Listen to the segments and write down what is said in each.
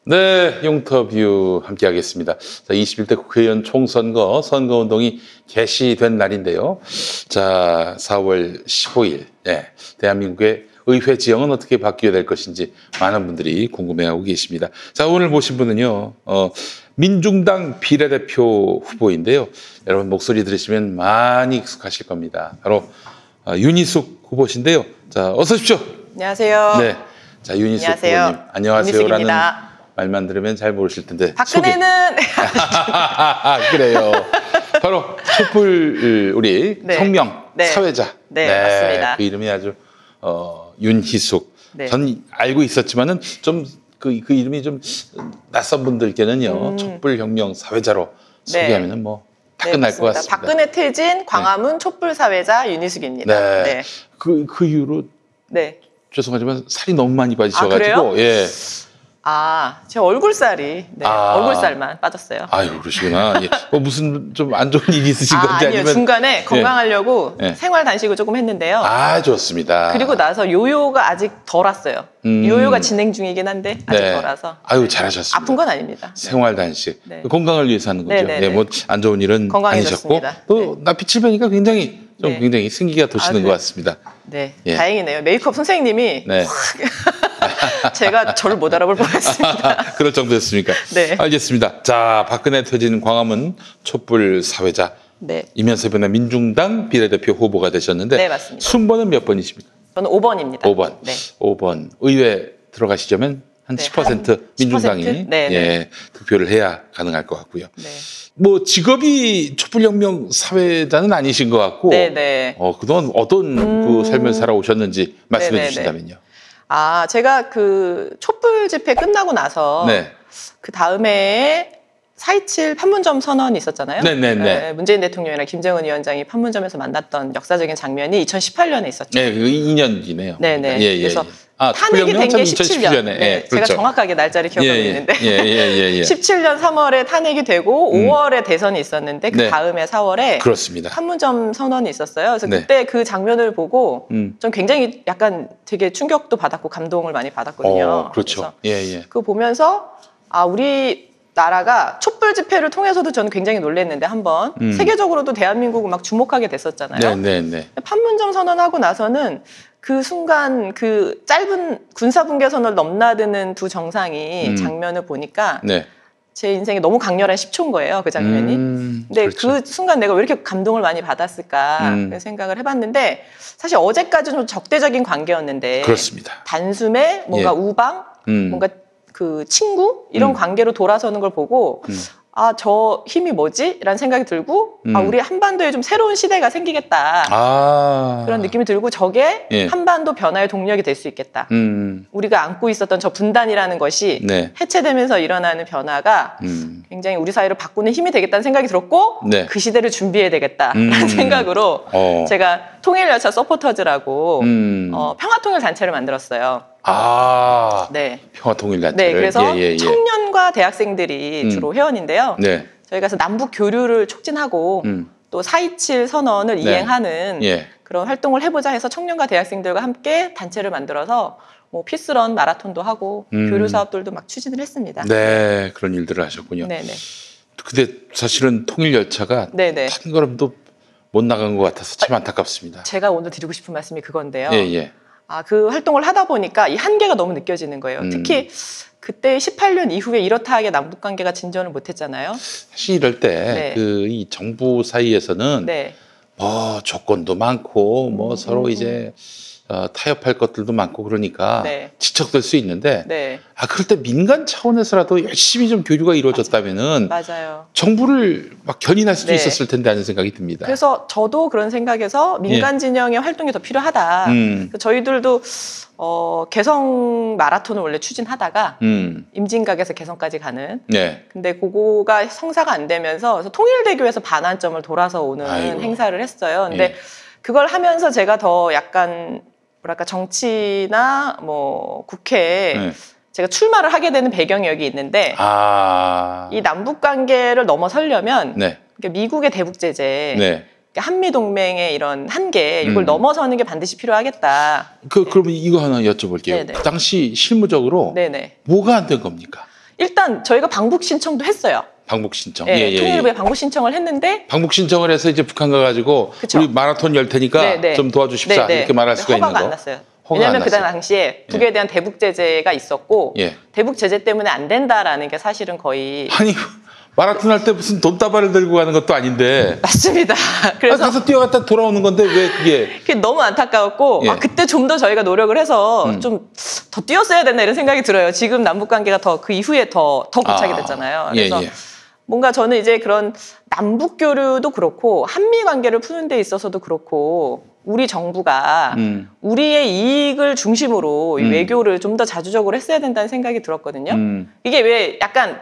네, 용터뷰 함께하겠습니다. 자, 21대 국회의원 총선거 선거운동이 개시된 날인데요. 자, 4월 15일, 대한민국의 의회 지형은 어떻게 바뀌어야 될 것인지 많은 분들이 궁금해하고 계십니다. 자, 오늘 모신 분은요, 민중당 비례대표 후보인데요. 여러분 목소리 들으시면 많이 익숙하실 겁니다. 바로 윤희숙 후보신데요. 자, 어서 오십시오. 안녕하세요. 네, 자, 윤희숙 후보님, 안녕하세요라는 말만 들으면 잘 모르실 텐데. 박근혜는 그래요. 바로 촛불 우리 성명 사회자. 네, 맞습니다. 그 이름이 아주 윤희숙. 네. 전 알고 있었지만은 좀 그 이름이 좀 낯선 분들께는요. 촛불혁명 사회자로 소개하면은 뭐 다 끝날 것 같습니다. 박근혜 퇴진 광화문 촛불 사회자 윤희숙입니다. 네. 그 이후로 죄송하지만 살이 너무 많이 빠지셔가지고 예. 제 얼굴살이 얼굴살만 빠졌어요. 아유, 그러시구나. 예. 뭐 무슨 좀 안 좋은 일이 있으신 건지 아니요. 아니면 중간에 건강하려고 생활 단식을 조금 했는데요. 좋습니다. 그리고 나서 요요가 아직 덜 왔어요. 요요가 진행 중이긴 한데 아직 덜 와서. 아유, 잘하셨습니다. 아픈 건 아닙니다. 생활 단식. 건강을 위해서 하는 거죠. 뭐 안 좋은 일은 아니셨고 또 나빛을 보니까 굉장히 굉장히 승기가 도시는 것 같습니다. 네, 다행이네요. 메이크업 선생님이 제가 저를 못 알아볼 뻔했습니다. 그럴 정도였습니까? 네. 알겠습니다. 자, 박근혜 퇴진 광화문 촛불 사회자 이면서 이번에 민중당 비례대표 후보가 되셨는데 네, 맞습니다. 순번은 몇 번이십니까? 저는 5번입니다. 5번. 5번. 의회 들어가시려면 한 10% 민중당이 득표를 해야 가능할 것 같고요. 뭐 직업이 촛불혁명 사회자는 아니신 것 같고 그동안 어떤 그 삶을 살아오셨는지 말씀해 주신다면요. 제가 그 촛불 집회 끝나고 나서 그 다음에 4.27 판문점 선언이 있었잖아요. 문재인 대통령이랑 김정은 위원장이 판문점에서 만났던 역사적인 장면이 2018년에 있었죠. 네, 그 2년이네요. 그래서 탄핵이 된 게 17년. 제가 정확하게 날짜를 기억하고 있는데 17년 3월에 탄핵이 되고 5월에 대선이 있었는데 그 다음에 4월에 그렇습니다. 판문점 선언이 있었어요. 그래서 그때 그 장면을 보고 전 굉장히 약간 되게 충격도 받았고 감동을 많이 받았거든요. 그렇죠. 그거 보면서 우리 나라가 촛불 집회를 통해서도 저는 굉장히 놀랐는데 한번 세계적으로도 대한민국을 막 주목하게 됐었잖아요. 판문점 선언하고 나서는 그 순간 그 짧은 군사분계선을 넘나드는 두 정상이 장면을 보니까 제 인생에 너무 강렬한 10초인 거예요, 그 장면이. 근데 그 순간 내가 왜 이렇게 감동을 많이 받았을까 생각을 해봤는데 사실 어제까지는 좀 적대적인 관계였는데 그렇습니다. 단숨에 뭔가 우방, 뭔가 그 친구 이런 관계로 돌아서는 걸 보고 저 힘이 뭐지? 라는 생각이 들고 우리 한반도에 좀 새로운 시대가 생기겠다 그런 느낌이 들고 저게 한반도 변화의 동력이 될 수 있겠다. 우리가 안고 있었던 저 분단이라는 것이 해체되면서 일어나는 변화가 굉장히 우리 사회를 바꾸는 힘이 되겠다는 생각이 들었고 그 시대를 준비해야 되겠다라는 생각으로 제가 통일열차 서포터즈라고 평화통일단체를 만들었어요. 평화통일단체를. 그래서 청년과 대학생들이 주로 회원인데요. 저희가 남북 교류를 촉진하고 또 4.27 선언을 이행하는 그런 활동을 해보자 해서 청년과 대학생들과 함께 단체를 만들어서 뭐 피스런 마라톤도 하고 교류 사업들도 막 추진을 했습니다. 그런 일들을 하셨군요. 근데 사실은 통일열차가 한 걸음도 못 나간 것 같아서 참 안타깝습니다. 제가 오늘 드리고 싶은 말씀이 그건데요. 그 활동을 하다 보니까 이 한계가 너무 느껴지는 거예요. 특히 그때 18년 이후에 이렇다하게 남북관계가 진전을 못했잖아요. 사실 이럴 때 이 정부 사이에서는 뭐 조건도 많고 뭐 서로 이제 타협할 것들도 많고 그러니까 지척될 수 있는데 그럴 때 민간 차원에서라도 열심히 좀 교류가 이루어졌다면은 정부를 막 견인할 수도 있었을 텐데 하는 생각이 듭니다. 그래서 저도 그런 생각에서 민간 진영의 활동이 더 필요하다. 저희들도 개성 마라톤을 원래 추진하다가 임진각에서 개성까지 가는 근데 그거가 성사가 안 되면서 그래서 통일대교에서 반환점을 돌아서 오는 행사를 했어요. 근데 그걸 하면서 제가 더 약간 뭐랄까 정치나 뭐 국회에 제가 출마를 하게 되는 배경이 여기 있는데 이 남북 관계를 넘어서려면 미국의 대북 제재 한미동맹의 이런 한계 이걸 넘어서는 게 반드시 필요하겠다. 그러면 이거 하나 여쭤볼게요. 그 당시 실무적으로 뭐가 안 된 겁니까? 일단 저희가 방북 신청도 했어요. 방북 신청. 네, 통일부에 방북 신청을 했는데 방북 신청을 해서 이제 북한 가가지고 그쵸. 우리 마라톤 열 테니까 좀 도와주십사 이렇게 말할 수가 있는 거. 허가가 안 났어요. 왜냐하면 그 당시에 북에 대한 대북 제재가 있었고 대북 제재 때문에 안 된다라는 게 사실은 거의 아니 마라톤 할 때 무슨 돈다발을 들고 가는 것도 아닌데. 맞습니다. 그래서 가서 뛰어갔다 돌아오는 건데 왜 그게 너무 안타까웠고 그때 좀 더 저희가 노력을 해서 좀 더 뛰었어야 된다 이런 생각이 들어요. 지금 남북 관계가 더 그 이후에 더 고착이 됐잖아요. 그래서 뭔가 저는 이제 그런 남북 교류도 그렇고 한미 관계를 푸는 데 있어서도 그렇고 우리 정부가 우리의 이익을 중심으로 이 외교를 좀 더 자주적으로 했어야 된다는 생각이 들었거든요. 이게 왜 약간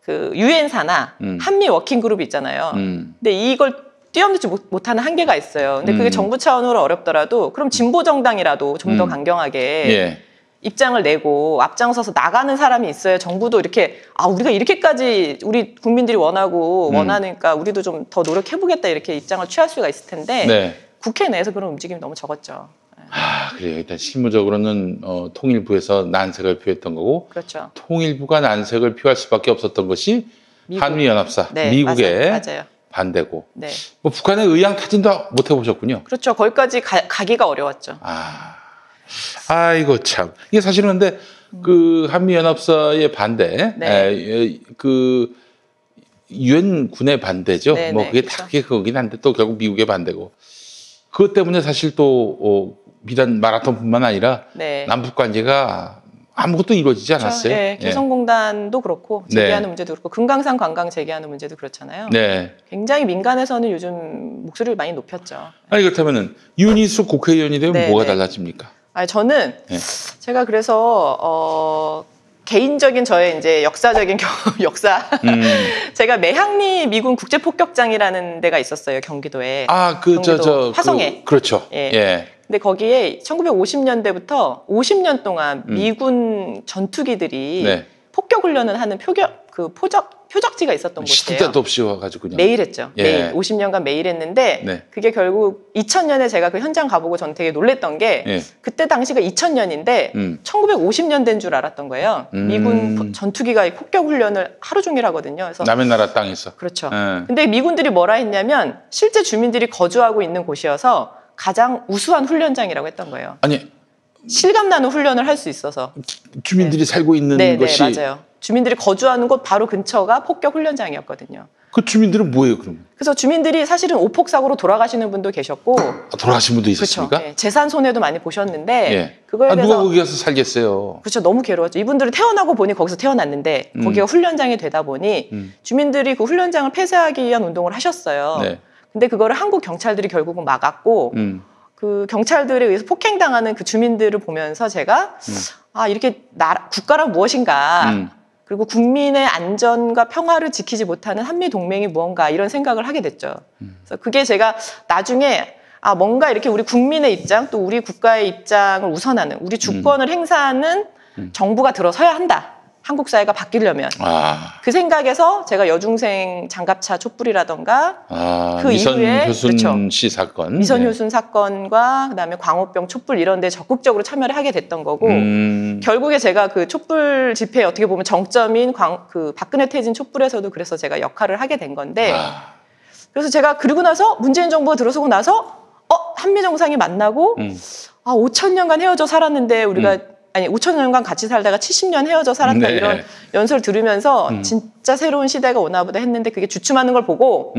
그 유엔사나 한미 워킹 그룹이 있잖아요. 근데 이걸 뛰어넘지 못하는 한계가 있어요. 근데 그게 정부 차원으로 어렵더라도 그럼 진보 정당이라도 좀 더 강경하게 입장을 내고 앞장서서 나가는 사람이 있어야 정부도 이렇게 우리가 이렇게까지 우리 국민들이 원하고 원하니까 우리도 좀 더 노력해보겠다 이렇게 입장을 취할 수가 있을 텐데 국회 내에서 그런 움직임이 너무 적었죠. 그래요. 일단 실무적으로는 통일부에서 난색을 표했던 거고 그렇죠. 통일부가 난색을 표할 수밖에 없었던 것이 한미연합사, 미국의 맞아요. 반대고 뭐 북한의 의향 타진도 못 해보셨군요. 그렇죠. 거기까지 가기가 어려웠죠. 아이고 참. 이게 사실은 근데 그 한미연합사의 반대, 그 유엔군의 반대죠. 뭐 그게 다 그게 그거긴 한데 또 결국 미국의 반대고. 그것 때문에 사실 또 비단 마라톤뿐만 아니라 남북 관계가 아무것도 이루어지지 않았어요. 그렇죠. 개성공단도 그렇고 재개하는 문제도 그렇고 금강산 관광 재개하는 문제도 그렇잖아요. 굉장히 민간에서는 요즘 목소리를 많이 높였죠. 아니 그렇다면은 윤희숙 국회의원이 되면 뭐가 달라집니까? 저는 제가 그래서 개인적인 저의 이제 역사적인 역사. 제가 매향리 미군 국제폭격장이라는 데가 있었어요, 경기도에. 경기도 화성에. 그렇죠. 근데 거기에 1950년대부터 50년 동안 미군 전투기들이 폭격 훈련을 하는 표적지가 있었던 곳이에요. 시도 때도 없이 와가지고 그냥. 매일 했죠. 매일 50년간 매일 했는데 그게 결국 2000년에 제가 그 현장 가보고 전 되게 놀랬던 게 그때 당시가 2000년인데 1950년대인 줄 알았던 거예요. 미군 전투기가 폭격 훈련을 하루 종일 하거든요. 그래서 남의 나라 땅에서. 그렇죠. 근데 미군들이 뭐라 했냐면 실제 주민들이 거주하고 있는 곳이어서 가장 우수한 훈련장이라고 했던 거예요. 아니 실감나는 훈련을 할 수 있어서. 주민들이 살고 있는 것이. 맞아요. 주민들이 거주하는 곳 바로 근처가 폭격 훈련장이었거든요. 그 주민들은 뭐예요, 그럼? 그래서 주민들이 사실은 오폭 사고로 돌아가시는 분도 계셨고, 돌아가신 분도 있었습니까? 그렇죠. 재산 손해도 많이 보셨는데, 그거에 대해서 누가 거기 가서 살겠어요? 그렇죠. 너무 괴로웠죠. 이분들은 태어나고 보니 거기서 태어났는데 거기가 훈련장이 되다 보니 주민들이 그 훈련장을 폐쇄하기 위한 운동을 하셨어요. 근데 그거를 한국 경찰들이 결국은 막았고, 그 경찰들에 의해서 폭행당하는 그 주민들을 보면서 제가 이렇게 국가란 무엇인가, 그리고 국민의 안전과 평화를 지키지 못하는 한미 동맹이 무언가 이런 생각을 하게 됐죠. 그래서 그게 제가 나중에 뭔가 이렇게 우리 국민의 입장 또 우리 국가의 입장을 우선하는 우리 주권을 행사하는 정부가 들어서야 한다. 한국 사회가 바뀌려면 그 생각에서 제가 여중생 장갑차 촛불이라던가 그 이후에 미선효순 씨 사건, 미선효순 사건과 그다음에 광우병 촛불 이런 데 적극적으로 참여를 하게 됐던 거고 결국에 제가 그 촛불 집회에 어떻게 보면 정점인 그 박근혜 퇴진 촛불에서도 그래서 제가 역할을 하게 된 건데 그래서 제가 그러고 나서 문재인 정부가 들어서고 나서 한미 정상이 만나고 5,000년간 헤어져 살았는데 우리가 5,000년간 같이 살다가 70년 헤어져 살았다 이런 연설을 들으면서 진짜 새로운 시대가 오나 보다 했는데 그게 주춤하는 걸 보고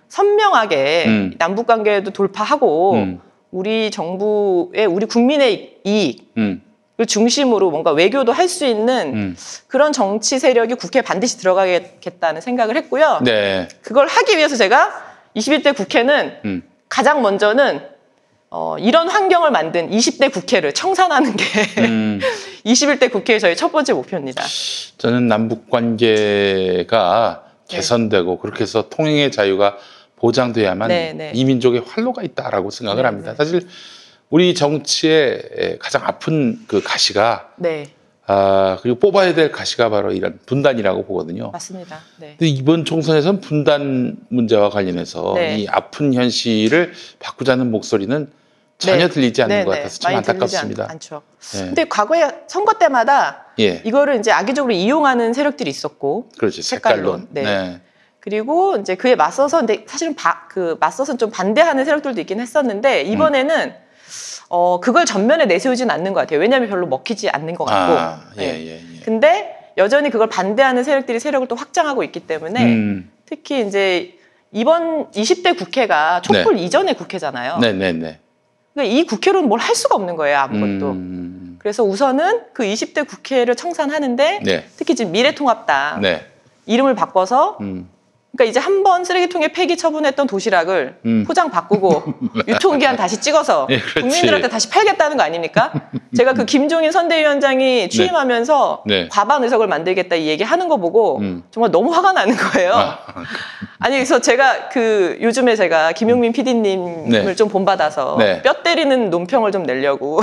선명하게 남북관계도 돌파하고 우리 정부의 우리 국민의 이익을 중심으로 뭔가 외교도 할 수 있는 그런 정치 세력이 국회에 반드시 들어가겠다는 생각을 했고요. 그걸 하기 위해서 제가 21대 국회는 가장 먼저는 이런 환경을 만든 20대 국회를 청산하는 게 21대 국회의 저희 첫 번째 목표입니다. 저는 남북 관계가 개선되고 그렇게 해서 통행의 자유가 보장돼야만 이 민족의 활로가 있다라고 생각을 합니다. 사실 우리 정치의 가장 아픈 그 가시가 그리고 뽑아야 될 가시가 바로 이런 분단이라고 보거든요. 맞습니다. 근데 이번 총선에서는 분단 문제와 관련해서 이 아픈 현실을 바꾸자는 목소리는 전혀 네. 들리지 않는 네, 것 네. 같아서 참 많이 들리지 안타깝습니다. 않죠. 예. 근데 과거에 선거 때마다 예. 이거를 이제 악의적으로 이용하는 세력들이 있었고, 그렇죠. 색깔론. 네. 네. 그리고 이제 그에 맞서서, 근데 사실은 맞서서 좀 반대하는 세력들도 있긴 했었는데, 이번에는 그걸 전면에 내세우진 않는 것 같아요. 왜냐하면 별로 먹히지 않는 것 같고. 예. 근데 여전히 그걸 반대하는 세력들이 세력을 또 확장하고 있기 때문에 특히 이제 이번 20대 국회가 촛불 이전의 국회잖아요. 네네네. 그러니까 이 국회로는 뭘 할 수가 없는 거예요, 아무것도. 그래서 우선은 그 20대 국회를 청산하는데 특히 지금 미래통합당 이름을 바꿔서 그러니까 이제 한 번 쓰레기통에 폐기 처분했던 도시락을 포장 바꾸고 유통기한 다시 찍어서 국민들한테 다시 팔겠다는 거 아닙니까? 제가 그 김종인 선대위원장이 취임하면서 과반 의석을 만들겠다 이 얘기하는 거 보고 정말 너무 화가 나는 거예요. 아니 그래서 제가 요즘에 제가 김용민 PD님을 좀 본받아서 뼈 때리는 논평을 좀 내려고.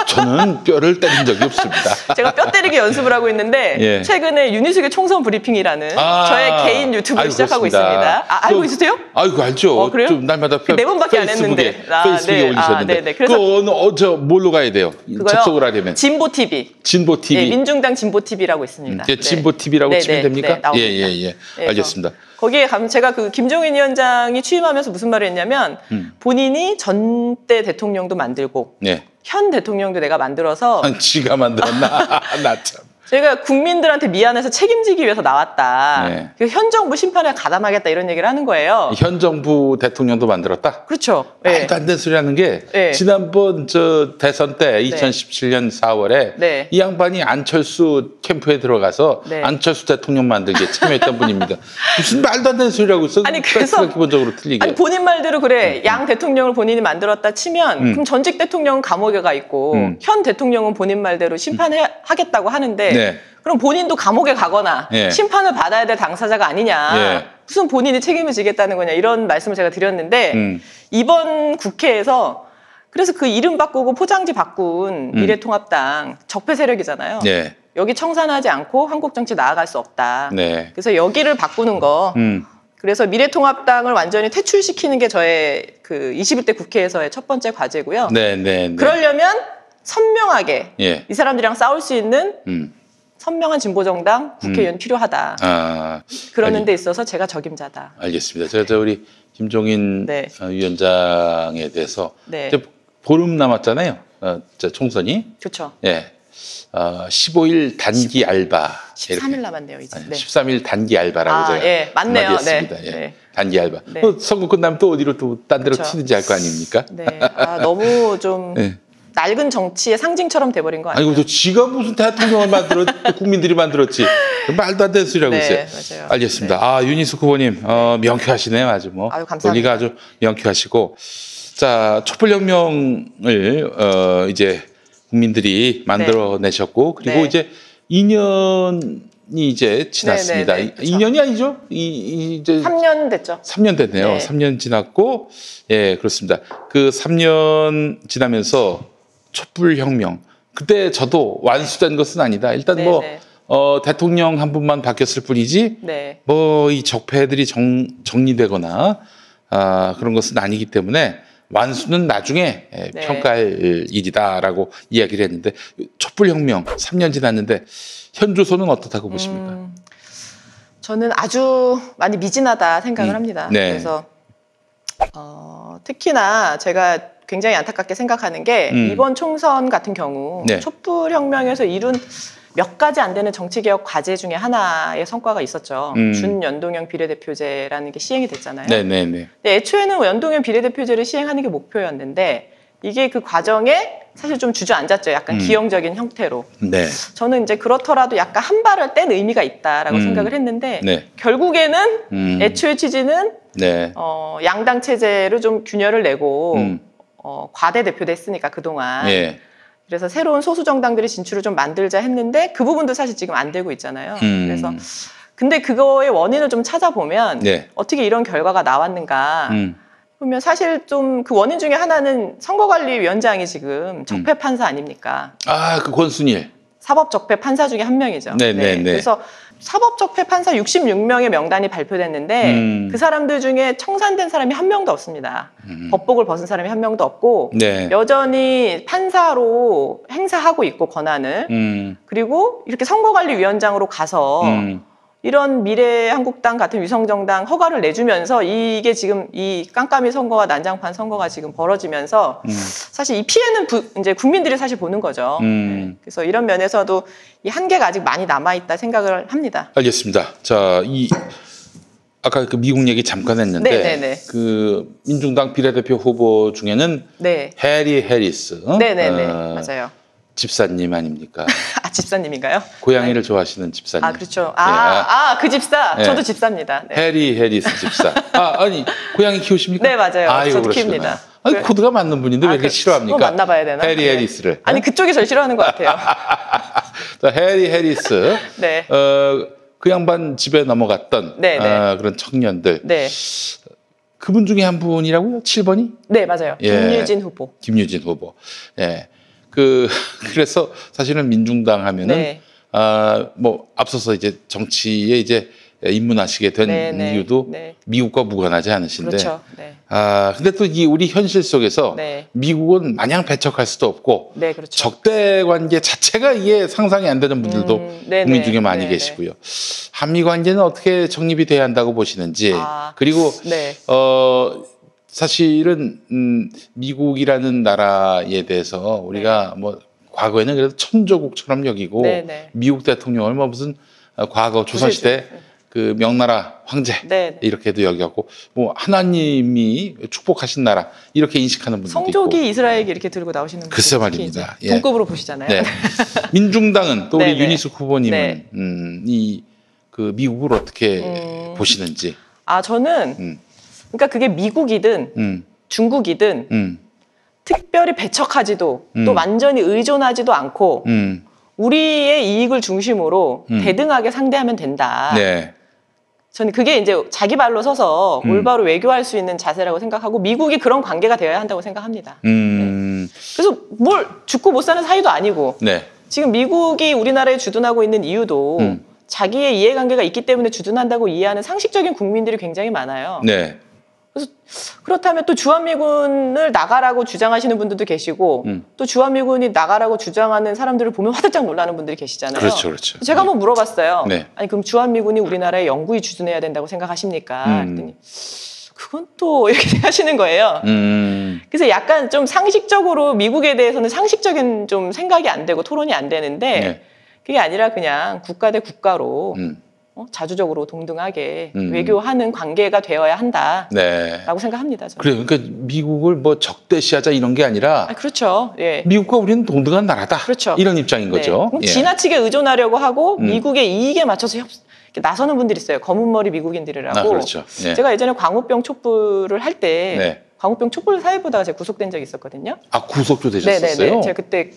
저는 뼈를 때린 적이 없습니다. 제가 뼈 때리기 연습을 하고 있는데 최근에 윤희숙의 총선 브리핑이라는 저의 개인 유튜브를 시작하고 있습니다. 알고 있으세요? 아이고 알죠. 그래요? 좀 날마다 네 번밖에 안 했는데. 페이스북에 올리셨는데. 그래서 뭘로 가야 돼요? 접속을 하려면. 진보 TV. 진보 TV. 네, 민중당 진보 TV라고 있습니다. 진보 TV라고 치면 됩니까? 예. 알겠습니다. 거기에 가면 제가 그 김종인 위원장이 취임하면서 무슨 말을 했냐면 본인이 전대 대통령도 만들고 현 대통령도 내가 만들어서 지가 만들었나? 나 참. 제가 국민들한테 미안해서 책임지기 위해서 나왔다. 현 정부 심판에 가담하겠다 이런 얘기를 하는 거예요. 현 정부 대통령도 만들었다? 그렇죠. 말도 안 되는 소리 하는 게 지난번 대선 때 2017년 4월에 이 양반이 안철수 캠프에 들어가서 안철수 대통령 만들기에 참여했던 분입니다. 무슨 말도 안 되는 소리라고 있어? 아니 그래서 기본적으로 틀리게. 아니 본인 말대로 그래. 양 대통령을 본인이 만들었다 치면 그럼 전직 대통령은 감옥에 가 있고 현 대통령은 본인 말대로 심판하겠다고 하는데 그럼 본인도 감옥에 가거나 심판을 받아야 될 당사자가 아니냐. 무슨 본인이 책임을 지겠다는 거냐. 이런 말씀을 제가 드렸는데 이번 국회에서 그래서 그 이름 바꾸고 포장지 바꾼 미래통합당 적폐 세력이잖아요. 여기 청산하지 않고 한국 정치 나아갈 수 없다. 그래서 여기를 바꾸는 거. 그래서 미래통합당을 완전히 퇴출시키는 게 저의 그 21대 국회에서의 첫 번째 과제고요. 그러려면 선명하게 이 사람들이랑 싸울 수 있는 선명한 진보정당 국회의원 필요하다. 그러는 데 있어서 제가 적임자다. 알겠습니다. 제가 우리 김종인 위원장에 대해서 이제 보름 남았잖아요. 총선이. 그렇죠. 15일 단기 알바. 13일 남았네요, 이제. 13일 단기 알바라고 제가 맞네요. 했습니다. 단기 알바. 선거 끝나면 또 어디로 또 딴 데로 튀는지 알 거 아닙니까? 너무 좀 낡은 정치의 상징처럼 돼버린 거 아니에요? 아니, 지가 무슨 대통령을 국민들이 만들었지. 말도 안 되는 소리라고 있어요. 맞아요. 알겠습니다. 윤희숙 후보님, 명쾌하시네요. 아주 뭐. 감사합니다. 논리가 아주 명쾌하시고. 자, 촛불혁명을, 이제 국민들이 만들어내셨고, 그리고 이제 2년이 이제 지났습니다. 2년이 아니죠? 이제 3년 됐죠. 3년 됐네요. 3년 지났고, 그렇습니다. 그 3년 지나면서 촛불혁명. 그때 저도 완수된 것은 아니다. 일단 대통령 한 분만 바뀌었을 뿐이지, 이 적폐들이 정리되거나, 그런 것은 아니기 때문에 완수는 나중에 평가할 일이다라고 이야기를 했는데, 촛불혁명 3년 지났는데, 현조선은 어떻다고 보십니까? 저는 아주 많이 미진하다 생각을 합니다. 그래서, 특히나 제가 굉장히 안타깝게 생각하는 게 이번 총선 같은 경우 촛불혁명에서 이룬 몇 가지 안 되는 정치개혁 과제 중에 하나의 성과가 있었죠. 준연동형 비례대표제라는 게 시행이 됐잖아요. 근데 애초에는 연동형 비례대표제를 시행하는 게 목표였는데 이게 그 과정에 사실 좀 주저앉았죠. 약간 기형적인 형태로. 저는 이제 그렇더라도 약간 한 발을 뗀 의미가 있다라고 생각을 했는데 결국에는 애초의 취지는 양당 체제를 좀 균열을 내고 과대 대표도 했으니까 그동안. 그래서 새로운 소수 정당들의 진출을 좀 만들자 했는데 그 부분도 사실 지금 안 되고 있잖아요. 그래서 근데 그거의 원인을 좀 찾아보면 어떻게 이런 결과가 나왔는가 보면 사실 좀 그 원인 중에 하나는 선거관리위원장이 지금 적폐 판사 아닙니까? 그 권순일. 사법적폐 판사 중에 한 명이죠. 네네네. 그래서 사법적폐 판사 66명의 명단이 발표됐는데 그 사람들 중에 청산된 사람이 한 명도 없습니다. 법복을 벗은 사람이 한 명도 없고 네. 여전히 판사로 행사하고 있고 권한을 그리고 이렇게 선거관리위원장으로 가서 이런 미래한국당 같은 위성정당 허가를 내주면서 이게 지금 이 깜깜이 선거와 난장판 선거가 지금 벌어지면서 사실 이 피해는 이제 국민들이 사실 보는 거죠. 네. 그래서 이런 면에서도 이 한계가 아직 많이 남아있다 생각을 합니다. 알겠습니다. 자, 아까 그 미국 얘기 잠깐 했는데 네네네. 그 민중당 비례대표 후보 중에는 네. 해리 해리스. 네네네. 맞아요. 집사님 아닙니까? 아, 집사님인가요? 고양이를 좋아하시는 집사님. 아, 그렇죠. 그 집사. 네. 저도 집사입니다. 네. 해리 해리스 집사. 아니, 고양이 키우십니까? 네, 맞아요. 아이고, 저도 그러시구나. 키웁니다. 아니, 코드가 맞는 분인데 왜 이렇게 싫어합니까? 만나봐야 되나? 해리 네. 해리스를. 아니, 그쪽이 절 싫어하는 것 같아요. 자, 해리 해리스. 네. 그 양반 집에 넘어갔던 그런 청년들. 네. 그분 중에 한 분이라고요? 7번이? 네, 맞아요. 김유진 후보. 김유진 후보. 예. 그래서 사실은 민중당 하면은 뭐 앞서서 이제 정치에 이제 입문하시게 된 이유도 미국과 무관하지 않으신데. 그렇죠. 근데 또 우리 현실 속에서 미국은 마냥 배척할 수도 없고 그렇죠. 적대 관계 자체가 이게 상상이 안 되는 분들도 국민 중에 많이 계시고요. 한미 관계는 어떻게 정립이 돼야 한다고 보시는지. 그리고 사실은 미국이라는 나라에 대해서 우리가 뭐 과거에는 그래도 천조국처럼 여기고 미국 대통령을 뭐 무슨 과거 조선시대 그 명나라 황제 이렇게도 여겼고 뭐 하나님이 축복하신 나라 이렇게 인식하는 분들도 성조기 있고. 이스라엘기 이렇게 들고 나오시는 분들 글쎄 말입니다. 동급으로 보시잖아요. 네. 민중당은 또 우리 윤희숙 후보님은 그 미국을 어떻게 보시는지. 저는 그러니까 그게 미국이든 중국이든 특별히 배척하지도 또 완전히 의존하지도 않고 우리의 이익을 중심으로 대등하게 상대하면 된다. 저는 그게 이제 자기 발로 서서 올바로 외교할 수 있는 자세라고 생각하고 미국이 그런 관계가 되어야 한다고 생각합니다. 그래서 뭘 죽고 못 사는 사이도 아니고 지금 미국이 우리나라에 주둔하고 있는 이유도 자기의 이해관계가 있기 때문에 주둔한다고 이해하는 상식적인 국민들이 굉장히 많아요. 그래서 그렇다면 또 주한미군을 나가라고 주장하시는 분들도 계시고 또 주한미군이 나가라고 주장하는 사람들을 보면 화들짝 놀라는 분들이 계시잖아요. 그렇죠. 제가 한번 물어봤어요. 아니 그럼 주한미군이 우리나라에 영구히 주둔해야 된다고 생각하십니까? 그랬더니 그건 또 이렇게 하시는 거예요. 그래서 약간 좀 상식적으로 미국에 대해서는 상식적인 좀 생각이 안 되고 토론이 안 되는데 그게 아니라 그냥 국가 대 국가로 자주적으로 동등하게 외교하는 관계가 되어야 한다라고 생각합니다. 저는. 그래요. 그러니까 미국을 뭐 적대시하자 이런 게 아니라 그렇죠. 미국과 우리는 동등한 나라다. 그렇죠. 이런 입장인 거죠. 지나치게 의존하려고 하고 미국의 이익에 맞춰서 나서는 분들이 있어요. 검은머리 미국인들이라고. 그렇죠. 제가 예전에 광우병 촉불을 할 때 광우병 촉불 사회 보다가 제가 구속된 적이 있었거든요. 구속도 되셨었어요? 제가 그때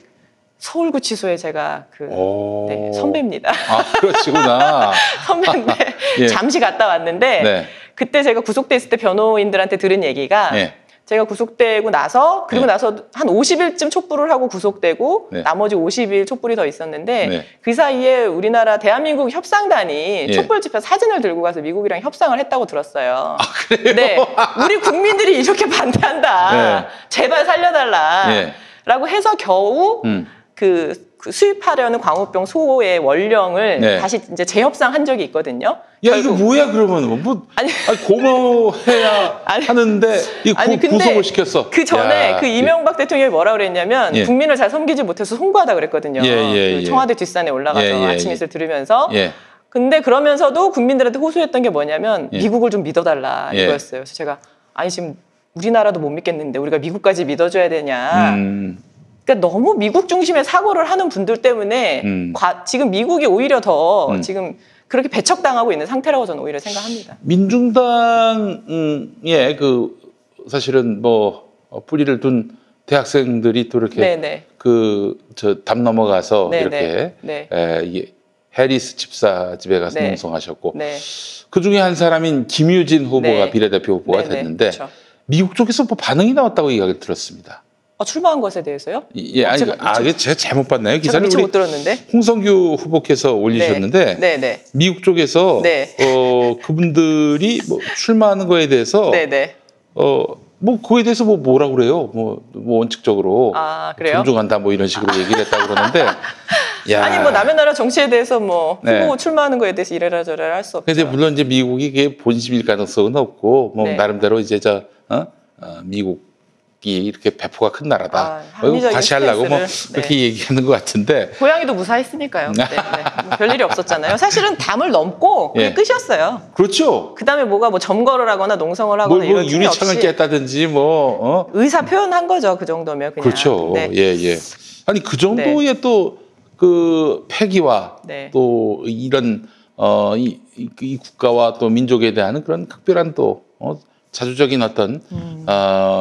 서울구치소에 제가 선배입니다. 그러시구나. 선배인데 잠시 갔다 왔는데 그때 제가 구속돼 있을 때 변호인들한테 들은 얘기가 제가 구속되고 나서 그리고 나서 한 50일쯤 촉불을 하고 구속되고 나머지 50일 촉불이 더 있었는데 그 사이에 우리나라 대한민국 협상단이 촉불 집회 사진을 들고 가서 미국이랑 협상을 했다고 들었어요. 그래요? 우리 국민들이 이렇게 반대한다. 제발 살려달라. 라고 해서 겨우 그 수입하려는 광우병 소의 원령을 다시 이제 재협상한 적이 있거든요. 야, 이거 뭐야, 그러면. 고마워해야 하는데, 구속을 시켰어. 그 전에 그 이명박 대통령이 뭐라 그랬냐면, 국민을 잘 섬기지 못해서 송구하다 그랬거든요. 그 청와대 뒷산에 올라가서 아침 이슬 들으면서. 근데 그러면서도 국민들한테 호소했던 게 뭐냐면, 미국을 좀 믿어달라 이거였어요. 그래서 제가, 지금 우리나라도 못 믿겠는데, 우리가 미국까지 믿어줘야 되냐. 그러니까 너무 미국 중심의 사고를 하는 분들 때문에 지금 미국이 오히려 더 지금 그렇게 배척당하고 있는 상태라고 저는 오히려 생각합니다. 민중당의 사실은 뭐 뿌리를 둔 대학생들이 또 이렇게 담 넘어가서 이렇게 해리스 집사 집에 가서 농성하셨고 그 중에 한 사람인 김유진 후보가 비례대표 후보가 됐는데 미국 쪽에서 뭐 반응이 나왔다고 이야기를 들었습니다. 출마한 것에 대해서요? 예, 아니, 제가 잘못 봤나요? 기사를 미처 못 들었는데. 홍성규 후보께서 올리셨는데 네, 네. 미국 쪽에서 네. 그분들이 뭐 출마하는 거에 대해서 네, 네. 뭐 그거에 대해서 뭐라고 그래요? 뭐 원칙적으로 그래요? 존중한다 뭐 이런 식으로 얘기를 했다고 그러는데 야. 아니 뭐 남의 나라 정치에 대해서 뭐 후보 네. 출마하는 거에 대해서 이래라 저래라 할 수 없죠. 근데 물론 이제 미국이 이게 본심일 가능성은 없고 뭐 네. 나름대로 이제 미국이 이렇게 배포가 큰 나라다. 합리적인 다시 하려고 뭐 스탠스를, 그렇게 얘기하는 것 같은데. 고양이도 무사했으니까요. 네, 네. 뭐 별일이 없었잖아요. 사실은 담을 넘고 그게 예. 끝이었어요. 그렇죠. 그다음에 뭐가 뭐 점거를 하거나 농성을 하거나 뭐 이런 유리창을 깼다든지 뭐 의사 표현한 거죠. 그 정도면 그냥. 그렇죠. 네. 예. 아니 그 정도의 네. 또 그 패기와 네. 또 이런 이 국가와 또 민족에 대한 그런 특별한 또 자주적인 어떤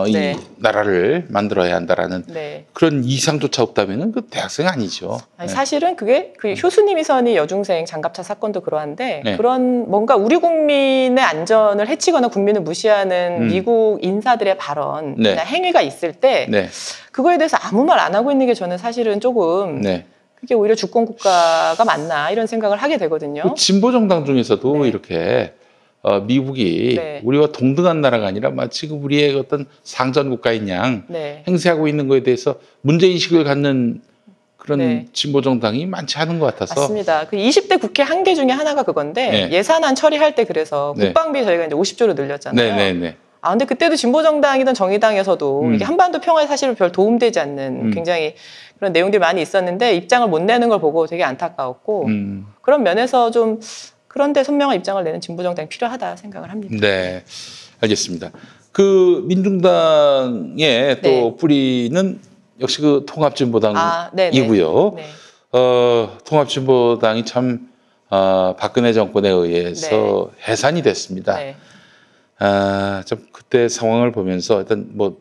이 네. 나라를 만들어야 한다라는 네. 그런 이상조차 없다면은 그 대학생 아니죠. 아니, 사실은 그게 그 효수님이 선이 여중생 장갑차 사건도 그러한데 네. 그런 뭔가 우리 국민의 안전을 해치거나 국민을 무시하는 미국 인사들의 발언이나 네. 행위가 있을 때 네. 그거에 대해서 아무 말 안 하고 있는 게 저는 사실은 조금 네. 그게 오히려 주권 국가가 맞나 이런 생각을 하게 되거든요. 그 진보 정당 중에서도 네. 이렇게 미국이 네. 우리와 동등한 나라가 아니라 마치 우리의 어떤 상전 국가인 양 네. 행세하고 있는 거에 대해서 문제 인식을 갖는 그런 네. 진보 정당이 많지 않은 것 같아서. 맞습니다. 그 20대 국회 한계 중에 하나가 그건데 네. 예산안 처리할 때 그래서 네. 국방비 저희가 이제 50조로 늘렸잖아요. 네네네. 근데 그때도 진보정당이든 정의당에서도 이게 한반도 평화에 사실은 별 도움되지 않는 굉장히 그런 내용들이 많이 있었는데 입장을 못 내는 걸 보고 되게 안타까웠고 그런 면에서 좀 그런데 선명한 입장을 내는 진보정당이 필요하다 생각을 합니다. 네, 알겠습니다. 그 민중당의 또 네. 뿌리는 역시 그 통합진보당이고요. 네. 통합진보당이 참 박근혜 정권에 의해서 해산이 됐습니다. 네. 좀 그때 상황을 보면서 일단 뭐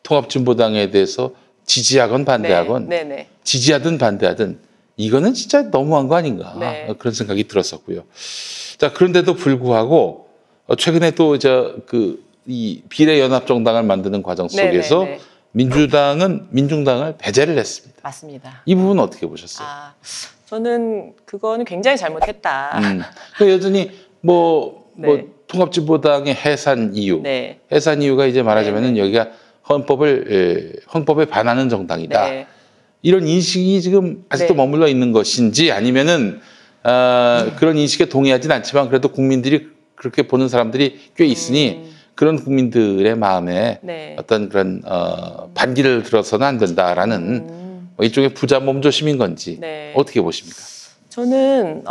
통합진보당에 대해서 지지하건 반대하건 네. 지지하든 반대하든 이거는 진짜 너무한 거 아닌가 네. 그런 생각이 들었었고요. 자 그런데도 불구하고 최근에 또 이 비례연합정당을 만드는 과정 속에서 네. 민중당을 배제를 했습니다. 맞습니다. 이 부분 어떻게 보셨어요? 저는 그거는 굉장히 잘못했다. 여전히 뭐 네. 통합진보당의 해산 이유, 네. 해산 이유가 이제 말하자면은 여기가 헌법에 반하는 정당이다. 네. 이런 인식이 지금 아직도 네. 머물러 있는 것인지 아니면은 그런 인식에 동의하진 않지만 그래도 국민들이 그렇게 보는 사람들이 꽤 있으니 그런 국민들의 마음에 네. 어떤 그런 반기를 들어서는 안 된다라는 일종의 부자 몸조심인 건지 네. 어떻게 보십니까? 저는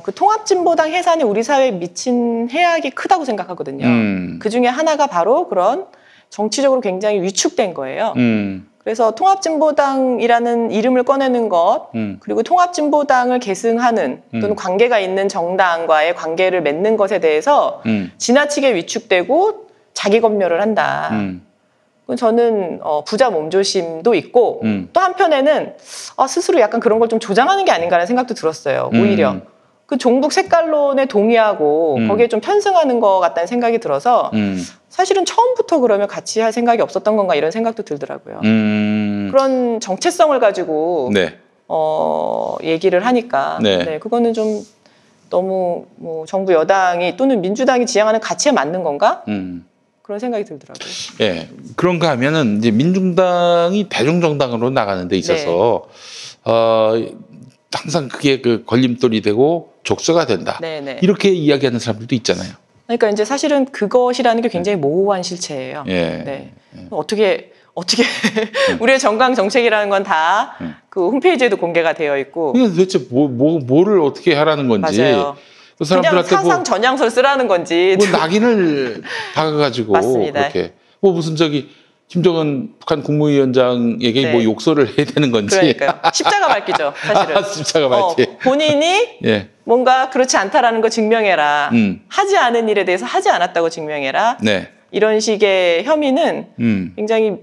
그 통합진보당 해산이 우리 사회에 미친 해악이 크다고 생각하거든요. 그 중에 하나가 바로 그런 정치적으로 굉장히 위축된 거예요. 그래서 통합진보당이라는 이름을 꺼내는 것, 그리고 통합진보당을 계승하는 또는 관계가 있는 정당과의 관계를 맺는 것에 대해서 지나치게 위축되고 자기 검열을 한다. 저는 부자 몸조심도 있고 또 한편에는 스스로 약간 그런 걸 좀 조장하는 게 아닌가라는 생각도 들었어요. 오히려. 그 종북 색깔론에 동의하고 거기에 좀 편승하는 것 같다는 생각이 들어서 사실은 처음부터 그러면 같이 할 생각이 없었던 건가 이런 생각도 들더라고요. 그런 정체성을 가지고 네. 얘기를 하니까 네. 그거는 좀 너무 뭐 정부 여당이 또는 민주당이 지향하는 가치에 맞는 건가? 그런 생각이 들더라고요. 예, 그런가 하면은 이제 민중당이 대중정당으로 나가는 데 있어서 항상 그게 그 걸림돌이 되고 족쇄가 된다. 네네. 이렇게 이야기하는 사람들도 있잖아요. 그러니까 이제 사실은 그것이라는 게 굉장히 모호한 실체예요. 예. 네. 어떻게 우리의 정강 정책이라는 건 다 그 홈페이지에도 공개가 되어 있고. 이게 도대체 뭐를 어떻게 하라는 건지. 맞아요. 그 그냥 사람들한테 사상 전향설 쓰라는 건지. 낙인을 박아가지고 맞습니다. 그렇게 무슨 김정은 북한 국무위원장에게 네. 뭐 욕설을 해야 되는 건지. 그러니까요. 십자가 밝기죠, 사실은. 십자가 밝기. 본인이 예. 뭔가 그렇지 않다라는 거 증명해라. 하지 않은 일에 대해서 하지 않았다고 증명해라. 네. 이런 식의 혐의는 굉장히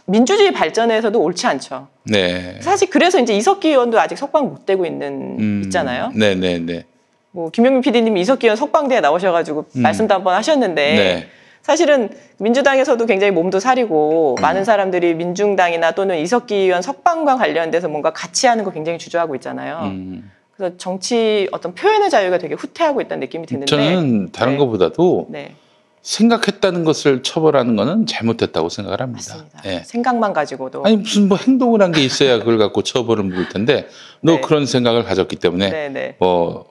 민주주의 발전에서도 옳지 않죠. 네. 사실 그래서 이제 이석기 의원도 아직 석방 못 되고 있잖아요. 네네네. 뭐 김용민 PD님이 이석기 의원 석방대에 나오셔가지고 말씀도 한번 하셨는데 네. 사실은 민주당에서도 굉장히 몸도 사리고 많은 사람들이 민중당이나 또는 이석기 의원 석방과 관련돼서 뭔가 같이 하는 거 굉장히 주저하고 있잖아요. 그래서 정치 어떤 표현의 자유가 되게 후퇴하고 있다는 느낌이 드는데 저는 다른 네. 것보다도 네. 생각했다는 것을 처벌하는 거는 잘못됐다고 생각을 합니다. 맞습니다. 네. 생각만 가지고도 아니 무슨 뭐 행동을 한 게 있어야 그걸 갖고 처벌을 물을 텐데 너 네. 그런 생각을 가졌기 때문에 네, 네. 뭐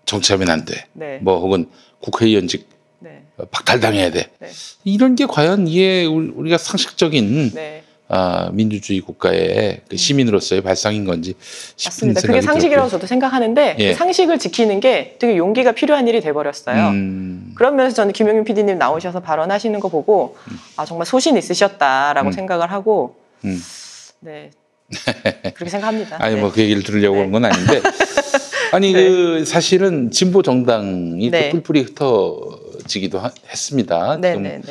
정치하면 안 돼. 네. 뭐 혹은 국회의원직 네. 박탈당해야 돼. 네. 이런 게 과연 이게 우리가 상식적인 네. 민주주의 국가의 그 시민으로서의 발상인 건지 싶은 맞습니다. 생각이 그게 상식이라고 들었고요. 저도 생각하는데 예. 그 상식을 지키는 게 되게 용기가 필요한 일이 돼버렸어요. 그런 면에서 저는 김용민 PD님 나오셔서 발언하시는 거 보고 아 정말 소신 있으셨다라고 생각을 하고 네 그렇게 생각합니다. 아니 네. 뭐 그 얘기를 들으려고 한 건 아닌데 아니 네. 그 사실은 진보 정당이 네. 또 뿔뿔이 흩어지기도 했습니다. 네네네.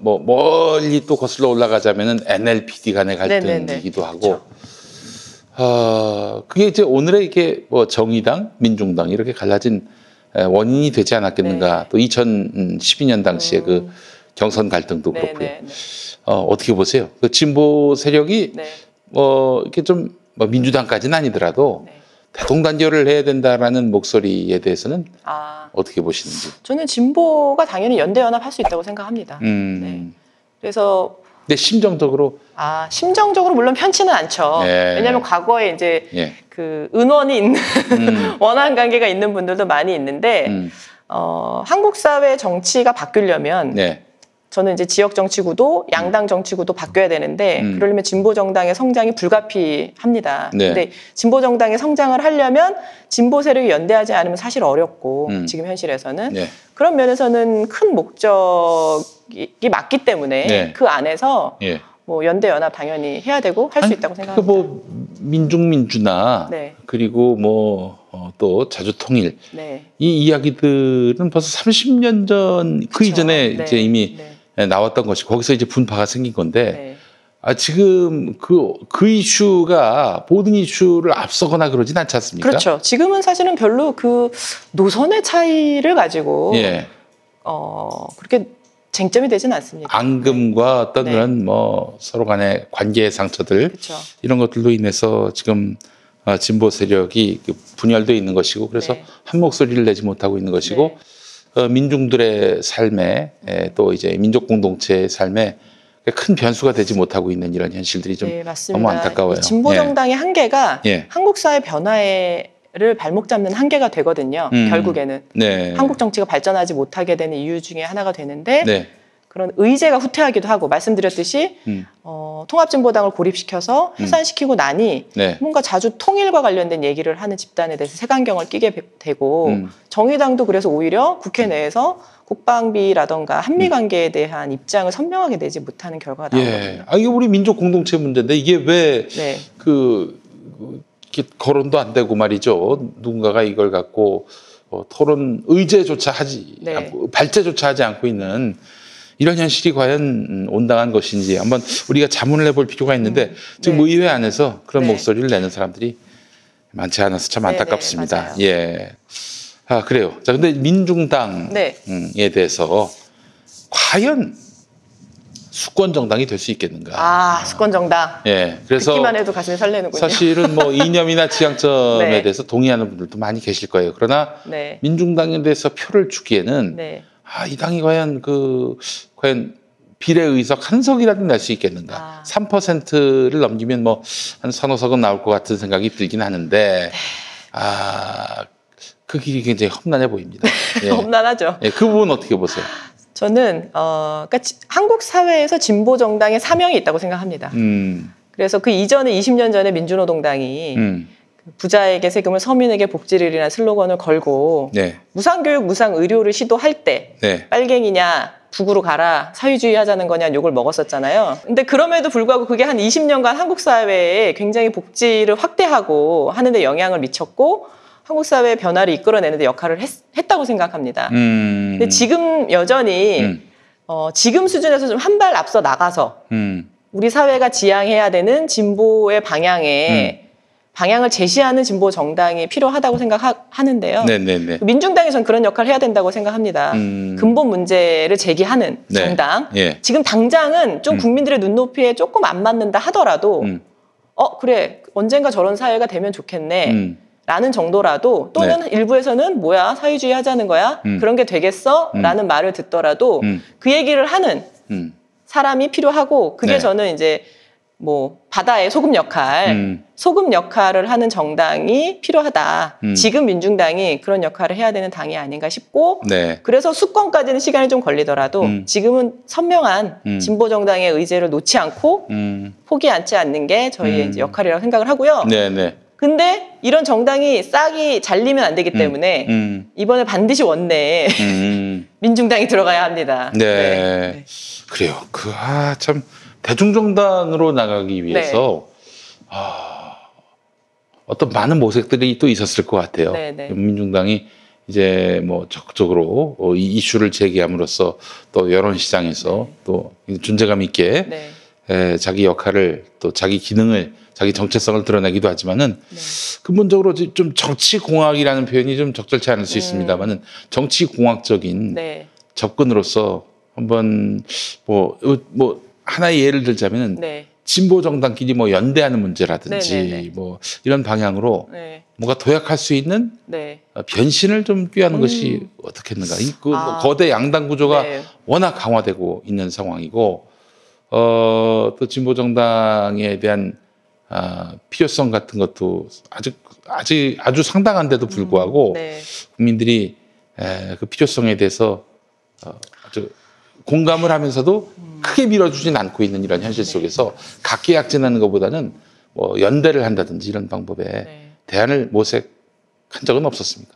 뭐 멀리 또 거슬러 올라가자면은 NLPD 간의 네네네. 갈등이기도 하고, 그렇죠. 그게 이제 오늘의 이게 뭐 정의당, 민중당 이렇게 갈라진 원인이 되지 않았겠는가. 네. 또 2012년 당시에 그 경선 갈등도 그렇고요. 네네네. 어떻게 보세요? 그 진보 세력이 네. 이렇게 좀 뭐 민주당까지는 아니더라도 네. 대동단결을 해야 된다라는 목소리에 대해서는 아 어떻게 보시는지. 저는 진보가 당연히 연대연합할 수 있다고 생각합니다. 네. 그래서 근데 심정적으로 심정적으로 물론 편치는 않죠. 예. 왜냐하면 과거에 이제 예. 그 은원이 있는 원한 관계가 있는 분들도 많이 있는데 한국 사회 정치가 바뀌려면 네. 저는 이제 지역 정치구도 양당 정치구도 바뀌어야 되는데 그러려면 진보 정당의 성장이 불가피합니다. 네. 근데 진보 정당의 성장을 하려면 진보 세력이 연대하지 않으면 사실 어렵고 지금 현실에서는 네. 그런 면에서는 큰 목적이 맞기 때문에 네. 그 안에서 예. 뭐 연대 연합 당연히 해야 되고 할 수 있다고 생각합니다. 뭐 민중민주나 네. 그리고 뭐 또 자주통일 네. 이 이야기들은 벌써 30년 전 그 그쵸. 이전에 네. 이제 이미 네. 나왔던 것이 거기서 이제 분파가 생긴 건데 네. 지금 그 이슈가 모든 이슈를 앞서거나 그러진 않지 않습니까? 그렇죠. 지금은 사실은 별로 그 노선의 차이를 가지고 예. 그렇게 쟁점이 되진 않습니다. 앙금과 어떤 네. 그런 뭐 서로 간의 관계의 상처들 그렇죠. 이런 것들로 인해서 지금 진보 세력이 분열되어 있는 것이고 그래서 네. 한 목소리를 내지 못하고 있는 것이고 민중들의 삶에 또 이제 민족 공동체의 삶에 큰 변수가 되지 못하고 있는 이런 현실들이 좀 네, 맞습니다. 너무 안타까워요. 이 진보 정당의 한계가 예. 한국 사회 변화를 발목 잡는 한계가 되거든요. 결국에는 네. 한국 정치가 발전하지 못하게 되는 이유 중에 하나가 되는데 네. 그런 의제가 후퇴하기도 하고 말씀드렸듯이 통합진보당을 고립시켜서 해산시키고 나니 네. 뭔가 자주 통일과 관련된 얘기를 하는 집단에 대해서 색안경을 끼게 되고 정의당도 그래서 오히려 국회 내에서 국방비라던가 한미관계에 대한 입장을 선명하게 내지 못하는 결과가 나오거든요. 이게 우리 민족 공동체 문제인데 이게 왜 네. 이렇게 거론도 안 되고 말이죠. 누군가가 이걸 갖고 토론 의제조차 하지 네. 않고 발제조차 하지 않고 있는 이런 현실이 과연 온당한 것인지 한번 우리가 자문을 해볼 필요가 있는데 지금 네. 의회 안에서 그런 네. 목소리를 내는 사람들이 많지 않아서 참 네, 네, 안타깝습니다. 맞아요. 예. 그래요. 자, 근데 민중당에 네. 대해서 과연 수권 정당이 될 수 있겠는가? 수권 정당. 예. 그래서 듣기만 해도 가슴이 설레는군요. 사실은 뭐 이념이나 지향점에 네. 대해서 동의하는 분들도 많이 계실 거예요. 그러나 네. 민중당에 대해서 표를 주기에는 네. 이 당이 과연 과연 비례 의석 한 석이라도 낼 수 있겠는가? 3%를 넘기면 뭐 한 3~5석은 나올 것 같은 생각이 들긴 하는데 그 길이 굉장히 험난해 보입니다. 예. 험난하죠. 예, 그 부분 어떻게 보세요? 저는 그러니까 한국 사회에서 진보 정당의 사명이 있다고 생각합니다. 그래서 그 이전에 20년 전에 민주노동당이 부자에게 세금을 서민에게 복지를이라는 슬로건을 걸고 네. 무상교육, 무상의료를 시도할 때 네. 빨갱이냐 북으로 가라 사회주의 하자는 거냐 욕을 먹었었잖아요. 근데 그럼에도 불구하고 그게 한 20년간 한국 사회에 굉장히 복지를 확대하고 하는 데 영향을 미쳤고 한국 사회의 변화를 이끌어내는 데 역할을 했다고 생각합니다. 근데 지금 여전히 지금 수준에서 좀 한 발 앞서 나가서 우리 사회가 지향해야 되는 진보의 방향에 방향을 제시하는 진보 정당이 필요하다고 생각하는데요. 네네네. 민중당이 전 그런 역할을 해야 된다고 생각합니다. 근본 문제를 제기하는 네. 정당. 예. 지금 당장은 좀 국민들의 눈높이에 조금 안 맞는다 하더라도 그래 언젠가 저런 사회가 되면 좋겠네. 라는 정도라도 또는 네. 일부에서는 뭐야 사회주의 하자는 거야? 그런 게 되겠어? 라는 말을 듣더라도 그 얘기를 하는 사람이 필요하고 그게 네. 저는 이제 뭐 바다의 소금 역할을 하는 정당이 필요하다. 지금 민중당이 그런 역할을 해야 되는 당이 아닌가 싶고 네. 그래서 수권까지는 시간이 좀 걸리더라도 지금은 선명한 진보 정당의 의제를 놓지 않고 포기하지 않는 게 저희의 이제 역할이라고 생각을 하고요. 네네. 근데 이런 정당이 싹이 잘리면 안 되기 때문에 이번에 반드시 원내에 민중당이 들어가야 합니다. 네. 네. 그래요. 참 대중정당으로 나가기 위해서 어떤 많은 모색들이 또 있었을 것 같아요. 네네. 민중당이 이제 뭐 적극적으로 이 이슈를 제기함으로써 또 여론시장에서 또 존재감 있게 자기 역할을 또 자기 기능을 자기 정체성을 드러내기도 하지만은 근본적으로 좀 정치공학이라는 표현이 좀 적절치 않을 수 있습니다만은 정치공학적인 접근으로서 한번 뭐 하나의 예를 들자면은 진보 정당끼리 뭐 연대하는 문제라든지 뭐 이런 방향으로 뭔가 도약할 수 있는 변신을 좀 꾀하는 것이 어떻겠는가. 뭐 거대 양당 구조가 워낙 강화되고 있는 상황이고 또 진보 정당에 대한 필요성 같은 것도 아주 상당한데도 불구하고 국민들이 그 필요성에 대해서 아주 공감을 하면서도 크게 밀어주진 않고 있는 이런 현실 속에서 각계약진하는 것보다는 뭐 연대를 한다든지 이런 방법에 대안을 모색한 적은 없었습니까?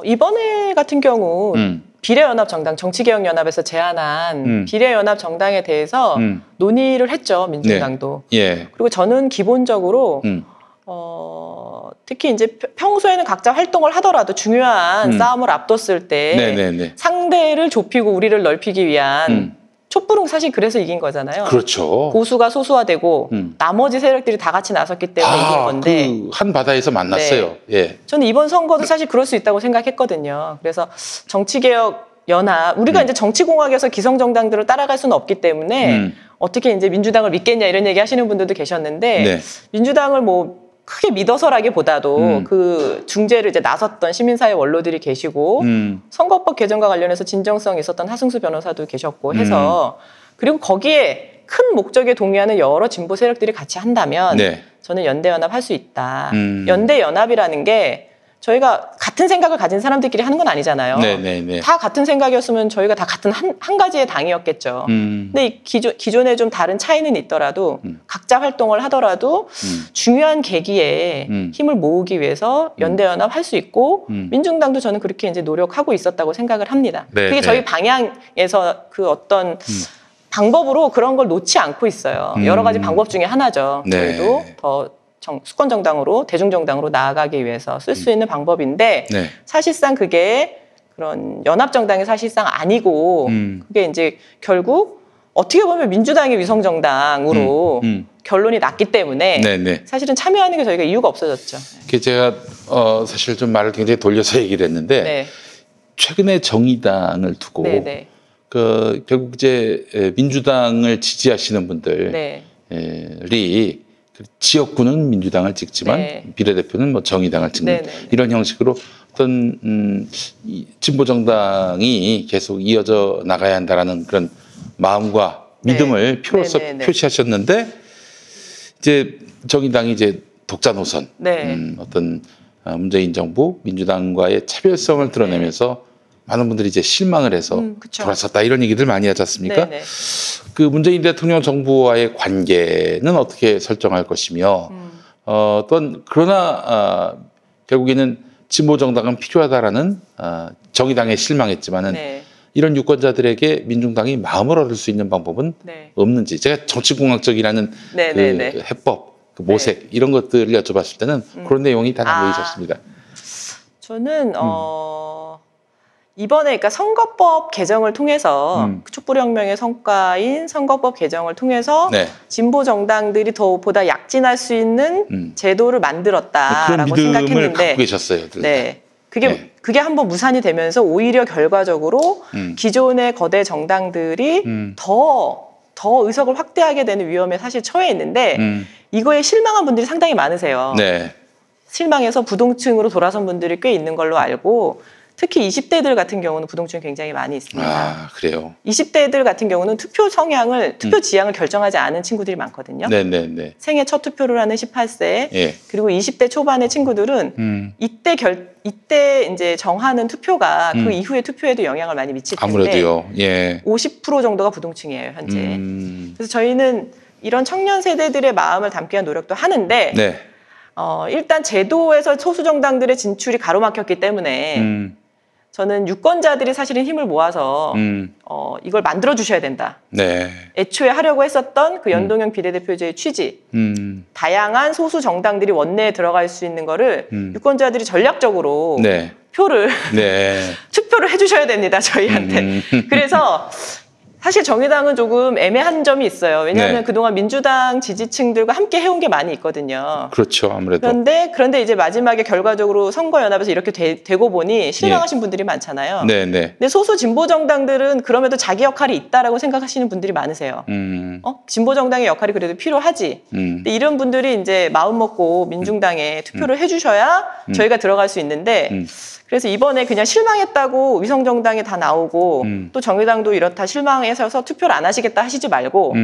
이번에 같은 경우 비례연합정당, 정치개혁연합에서 제안한 비례연합정당에 대해서 논의를 했죠, 민중당도. 그리고 저는 기본적으로 특히 이제 평소에는 각자 활동을 하더라도 중요한 싸움을 앞뒀을 때 상대를 좁히고 우리를 넓히기 위한 촛불은 사실 그래서 이긴 거잖아요. 그렇죠. 보수가 소수화되고 나머지 세력들이 다 같이 나섰기 때문에 이긴 건데. 그 한 바다에서 만났어요. 저는 이번 선거도 사실 그럴 수 있다고 생각했거든요. 그래서 정치개혁연합, 우리가 이제 정치공학에서 기성정당들을 따라갈 수는 없기 때문에 어떻게 이제 민주당을 믿겠냐 이런 얘기 하시는 분들도 계셨는데 민주당을 뭐 크게 믿어서라기보다도 그 중재를 이제 나섰던 시민사회 원로들이 계시고 선거법 개정과 관련해서 진정성이 있었던 하승수 변호사도 계셨고 해서 그리고 거기에 큰 목적에 동의하는 여러 진보 세력들이 같이 한다면 저는 연대연합 할 수 있다. 연대연합이라는 게 저희가 같은 생각을 가진 사람들끼리 하는 건 아니잖아요. 다 같은 생각이었으면 저희가 다 같은 한 가지의 당이었겠죠. 근데 이 기존에 좀 다른 차이는 있더라도 각자 활동을 하더라도 중요한 계기에 힘을 모으기 위해서 연대연합 할 수 있고 민중당도 저는 그렇게 이제 노력하고 있었다고 생각을 합니다. 그게 저희 방향에서 그 어떤 방법으로 그런 걸 놓지 않고 있어요. 여러 가지 방법 중에 하나죠. 저희도 더 수권정당으로 대중정당으로 나아가기 위해서 쓸 수 있는 방법인데 사실상 그게 그런 연합정당이 사실상 아니고 그게 이제 결국 어떻게 보면 민주당의 위성정당으로 결론이 났기 때문에 사실은 참여하는 게 저희가 이유가 없어졌죠. 제가 사실 좀 말을 굉장히 돌려서 얘기를 했는데 최근에 정의당을 두고 결국 이제 민주당을 지지하시는 분들이 지역구는 민주당을 찍지만 비례대표는 뭐 정의당을 찍는 이런 형식으로 어떤 진보 정당이 계속 이어져 나가야 한다라는 그런 마음과 믿음을 표로서 표시하셨는데 이제 정의당이 이제 독자 노선 어떤 문재인 정부 민주당과의 차별성을 드러내면서 많은 분들이 이제 실망을 해서 돌아섰다 이런 얘기들 많이 하지 않습니까? 그 문재인 대통령 정부와의 관계는 어떻게 설정할 것이며 또한 그러나 결국에는 진보 정당은 필요하다라는 정의당에 실망했지만은 이런 유권자들에게 민중당이 마음을 얻을 수 있는 방법은 없는지 제가 정치공학적이라는 그 해법, 그 모색 이런 것들을 여쭤봤을 때는 그런 내용이 다 담겨 있었습니다. 저는 이번에 그러니까 선거법 개정을 통해서 촛불혁명의 성과인 선거법 개정을 통해서 네. 진보 정당들이 보다 약진할 수 있는 제도를 만들었다라고 생각했는데 갖고 계셨어요. 네. 그게 한번 무산이 되면서 오히려 결과적으로 기존의 거대 정당들이 더 의석을 확대하게 되는 위험에 사실 처해 있는데 이거에 실망한 분들이 상당히 많으세요. 네. 실망해서 부동층으로 돌아선 분들이 꽤 있는 걸로 알고 특히 20대들 같은 경우는 부동층이 굉장히 많이 있습니다. 아, 그래요? 20대들 같은 경우는 투표 지향을 결정하지 않은 친구들이 많거든요. 네네네. 생애 첫 투표를 하는 18세, 예. 그리고 20대 초반의 친구들은 이때 이제 정하는 투표가 그 이후의 투표에도 영향을 많이 미칠 텐데 아무래도요. 예. 50% 정도가 부동층이에요, 현재. 그래서 저희는 이런 청년 세대들의 마음을 담기 위한 노력도 하는데 네. 일단 제도에서 소수 정당들의 진출이 가로막혔기 때문에 저는 유권자들이 사실은 힘을 모아서 이걸 만들어 주셔야 된다. 네. 애초에 하려고 했었던 그 연동형 비례대표제의 취지, 다양한 소수 정당들이 원내에 들어갈 수 있는 거를 유권자들이 전략적으로 네. 투표를 해주셔야 됩니다, 저희한테. 그래서 사실 정의당은 조금 애매한 점이 있어요. 왜냐하면 네. 그동안 민주당 지지층들과 함께 해온 게 많이 있거든요. 그렇죠, 아무래도. 그런데 이제 마지막에 결과적으로 선거연합에서 이렇게 되고 보니 실망하신 분들이 많잖아요. 네네. 근데 소수 진보 정당들은 그럼에도 자기 역할이 있다라고 생각하시는 분들이 많으세요. 진보 정당의 역할이 그래도 필요하지. 근데 이런 분들이 이제 마음 먹고 민중당에 투표를 해주셔야 저희가 들어갈 수 있는데. 그래서 이번에 그냥 실망했다고 위성정당이 다 나오고 또 정의당도 이렇다 실망해서 투표를 안 하시겠다 하시지 말고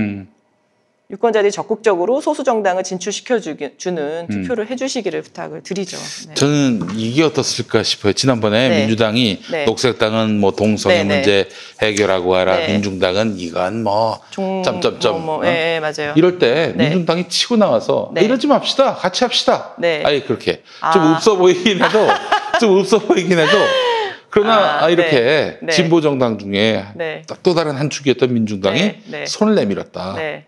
유권자들이 적극적으로 소수정당을 진출시켜주는 투표를 해주시기를 부탁을 드리죠. 네. 저는 이게 어떻을까 싶어요. 지난번에 네. 민주당이 네. 녹색당은 뭐 동성애 네, 문제 해결하고 하라. 네. 민중당은 이건 뭐 점점점. 네, 맞아요. 이럴 때 네. 민중당이 치고 나와서 네. 이러지 맙시다. 같이 합시다. 네. 아예 그렇게 좀 없어 보이긴 해도 그러나 이렇게 네. 진보 정당 중에 네. 또 다른 한 축이었던 민중당이 네. 네. 손을 내밀었다. 네.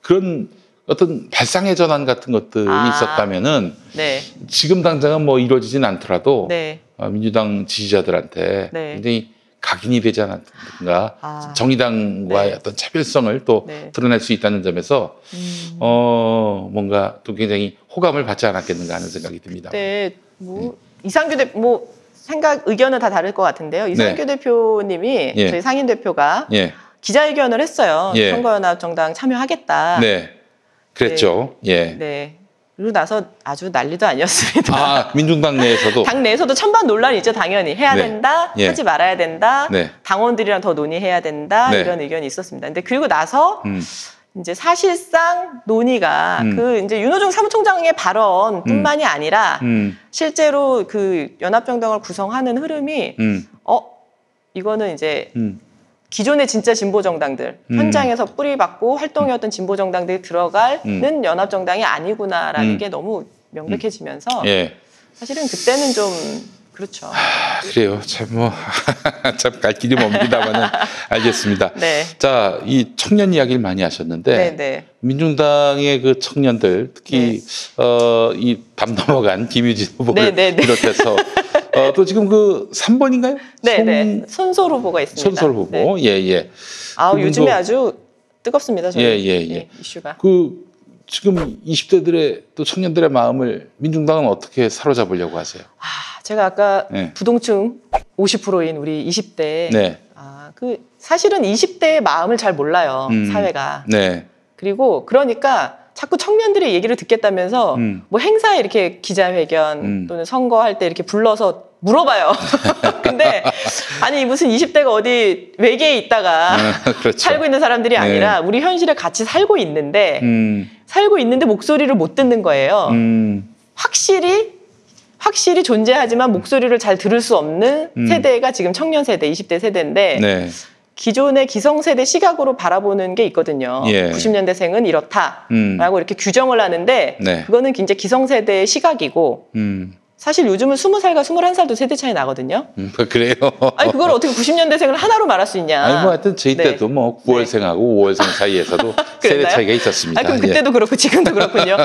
그런 어떤 발상의 전환 같은 것들이 있었다면은 네. 지금 당장은 뭐 이루어지진 않더라도 네. 민주당 지지자들한테 네. 굉장히 각인이 되지 않았던가 정의당과의 네. 어떤 차별성을 또 네. 드러낼 수 있다는 점에서 뭔가 또 굉장히 호감을 받지 않았겠는가 하는 생각이 듭니다. 네, 이상규 의견은 다 다를 것 같은데요. 이상규 대표님이 저희 상임 대표가 기자회견을 했어요. 선거연합 정당 참여하겠다. 네, 그랬죠. 네. 네. 그리고 나서 아주 난리도 아니었습니다. 민중당 내에서도? 당 내에서도 찬반 논란이 있죠, 당연히. 해야 된다, 하지 말아야 된다, 당원들이랑 더 논의해야 된다, 이런 의견이 있었습니다. 근데 그리고 나서 이제 사실상 논의가 이제 윤호중 사무총장의 발언뿐만이 아니라 실제로 그 연합정당을 구성하는 흐름이 이거는 이제 기존의 진짜 진보정당들, 현장에서 뿌리박고 활동해왔던 진보정당들이 들어가는 연합정당이 아니구나라는 게 너무 명백해지면서 사실은 그때는 좀 그렇죠. 그래요. 참 갈 길이 멉니다만은 알겠습니다. 네. 자, 이 청년 이야기를 많이 하셨는데 네. 민중당의 그 청년들 특히 이 밤 넘어간 김유진 후보를 비롯해서 또 지금 그 3번인가요? 네. 손솔 후보가 있습니다. 손솔 후보. 예. 요즘에 아주 뜨겁습니다. 저희 이슈가. 지금 20대들의 또 청년들의 마음을 민중당은 어떻게 사로잡으려고 하세요? 제가 아까 부동층 50%인 우리 20대. 사실은 20대의 마음을 잘 몰라요. 사회가. 그리고 그러니까 자꾸 청년들의 얘기를 듣겠다면서 뭐 행사에 이렇게 기자회견 또는 선거할 때 이렇게 불러서 물어봐요. 근데 아니 무슨 20대가 어디 외계에 있다가 그렇죠. 살고 있는 사람들이 아니라 우리 현실에 같이 살고 있는데 목소리를 못 듣는 거예요. 확실히 존재하지만 목소리를 잘 들을 수 없는 세대가 지금 청년 세대, 20대 세대인데 기존의 기성세대 시각으로 바라보는 게 있거든요. 90년대생은 이렇다라고 이렇게 규정을 하는데 그거는 이제 기성세대의 시각이고 사실 요즘은 20살과 21살도 세대 차이 나거든요. 그래요? 아니 그걸 어떻게 90년대생을 하나로 말할 수 있냐. 아니 뭐 하여튼 저희 때도 뭐 9월생하고 5월생 사이에서도 세대 차이가 있었습니다. 그럼 그때도 그렇고 지금도 그렇군요.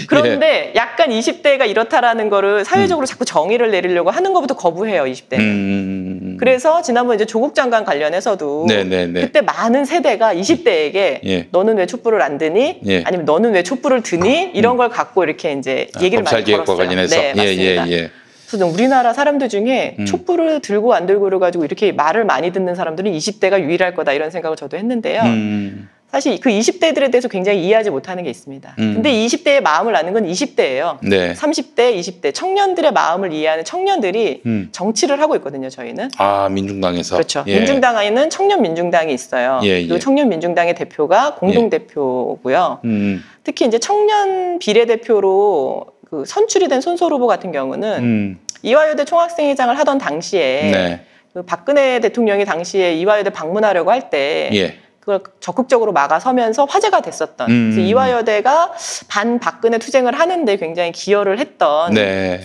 그런데 약간 20대가 이렇다라는 거를 사회적으로 자꾸 정의를 내리려고 하는 것부터 거부해요, 20대는. 그래서 지난번 이제 조국 장관 관련해서도 그때 많은 세대가 20대에게 너는 왜 촛불을 안 드니? 아니면 너는 왜 촛불을 드니? 이런 걸 갖고 이렇게 이제 얘기를 많이 걸었어요. 관련해서. 네, 맞습니다. 그래서 우리나라 사람들 중에 촛불을 들고 안 들고를 가지고 이렇게 말을 많이 듣는 사람들은 20대가 유일할 거다 이런 생각을 저도 했는데요. 사실 그 20대들에 대해서 굉장히 이해하지 못하는 게 있습니다. 근데 20대의 마음을 아는 건 20대예요. 네. 30대, 20대 청년들의 마음을 이해하는 청년들이 정치를 하고 있거든요. 저희는. 아, 민중당에서. 그렇죠. 민중당에는 청년민중당이 있어요. 그리고 청년민중당의 대표가 공동대표고요. 특히 이제 청년 비례대표로 그 선출이 된 손소로 후보 같은 경우는 이화여대 총학생회장을 하던 당시에 그 박근혜 대통령이 당시에 이화여대 방문하려고 할 때 그걸 적극적으로 막아서면서 화제가 됐었던 그래서 이화여대가 반박근혜 투쟁을 하는데 굉장히 기여를 했던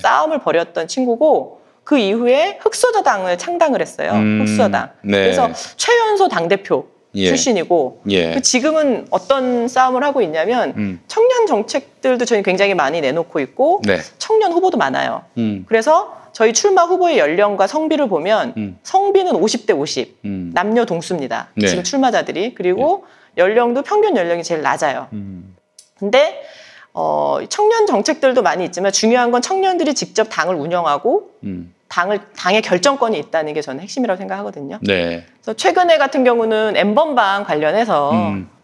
싸움을 벌였던 친구고 그 이후에 흑수저당을 창당을 했어요. 흑수저당. 그래서 최연소 당대표 출신이고 지금은 어떤 싸움을 하고 있냐면 청년 정책들도 저희 굉장히 많이 내놓고 있고 청년 후보도 많아요. 그래서 저희 출마 후보의 연령과 성비를 보면 성비는 50대 50, 남녀 동수입니다. 지금 출마자들이. 그리고 연령도 평균 연령이 제일 낮아요. 근데 청년 정책들도 많이 있지만 중요한 건 청년들이 직접 당을 운영하고 당의 결정권이 있다는 게 저는 핵심이라고 생각하거든요. 그래서 최근에 같은 경우는 N번방 관련해서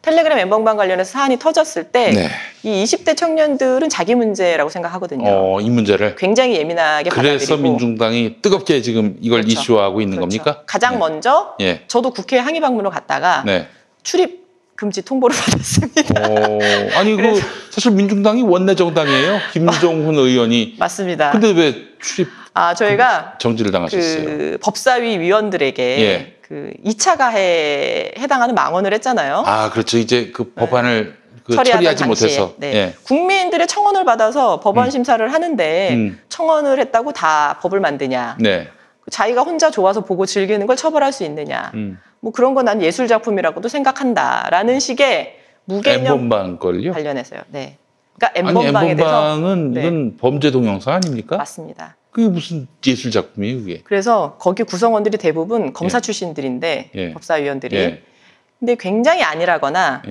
텔레그램 N번방 관련해서 사안이 터졌을 때 이 20대 청년들은 자기 문제라고 생각하거든요. 이 문제를 굉장히 예민하게 받아들이고. 그래서 민중당이 뜨겁게 지금 이걸 이슈화하고 있는 겁니까? 가장 먼저 저도 국회에 항의 방문을 갔다가 출입 금지 통보를 받았습니다. 아니 그 사실 민중당이 원내 정당이에요. 김종훈 의원이 맞습니다. 근데 왜 출입 저희가 정지를 당하셨어요? 그 법사위 위원들에게 그 2차 가해에 해당하는 망언을 했잖아요. 아, 그렇죠. 이제 그 법안을 처리하지 못해서. 국민들의 청원을 받아서 법안 심사를 하는데 청원을 했다고 다 법을 만드냐. 자기가 혼자 좋아서 보고 즐기는 걸 처벌할 수 있느냐. 뭐 그런 건 난 예술 작품이라고도 생각한다라는 식의 무개념 N번방 걸요? 관련해서요. 그러니까 N번방에 대해서 N번방은 이건 범죄 동영상 아닙니까? 맞습니다. 그게 무슨 예술 작품이에요, 그게? 그래서 거기 구성원들이 대부분 검사 출신들인데 법사위원들이 근데 굉장히 안일하거나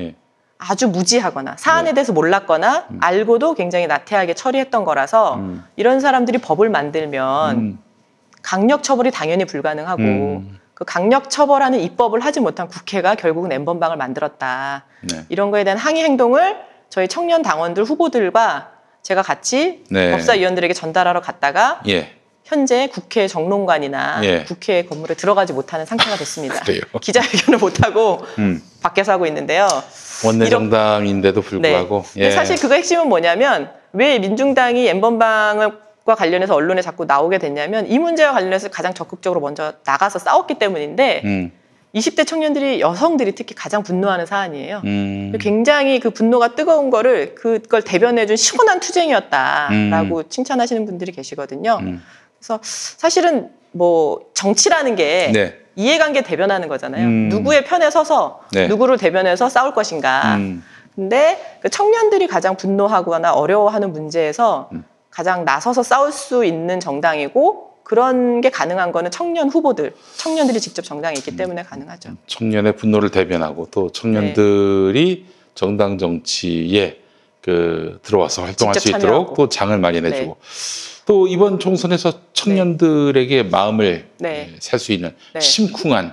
아주 무지하거나 사안에 대해서 몰랐거나 알고도 굉장히 나태하게 처리했던 거라서 이런 사람들이 법을 만들면 강력 처벌이 당연히 불가능하고 그 강력 처벌하는 입법을 하지 못한 국회가 결국은 N번방을 만들었다. 이런 거에 대한 항의 행동을 저희 청년 당원들 후보들과 제가 같이 법사위원들에게 전달하러 갔다가 현재 국회 정론관이나 국회 건물에 들어가지 못하는 상태가 됐습니다. 기자회견을 못하고 밖에서 하고 있는데요. 원내 정당인데도 불구하고. 사실 그거 핵심은 뭐냐면 왜 민중당이 N번방과 관련해서 언론에 자꾸 나오게 됐냐면 이 문제와 관련해서 가장 적극적으로 먼저 나가서 싸웠기 때문인데 20대 청년들이 여성들이 특히 가장 분노하는 사안이에요. 굉장히 그 분노가 뜨거운 거를 그걸 대변해준 시원한 투쟁이었다라고 칭찬하시는 분들이 계시거든요. 그래서 사실은 뭐 정치라는 게 이해관계 대변하는 거잖아요. 누구의 편에 서서 누구를 대변해서 싸울 것인가. 근데 그 청년들이 가장 분노하거나 어려워하는 문제에서 가장 나서서 싸울 수 있는 정당이고 그런 게 가능한 거는 청년 후보들, 청년들이 직접 정당에 있기 때문에 가능하죠. 청년의 분노를 대변하고 또 청년들이 정당 정치에 들어와서 활동할 수 있도록 또 장을 마련해주고 또 이번 총선에서 청년들에게 마음을 살 수 있는 심쿵한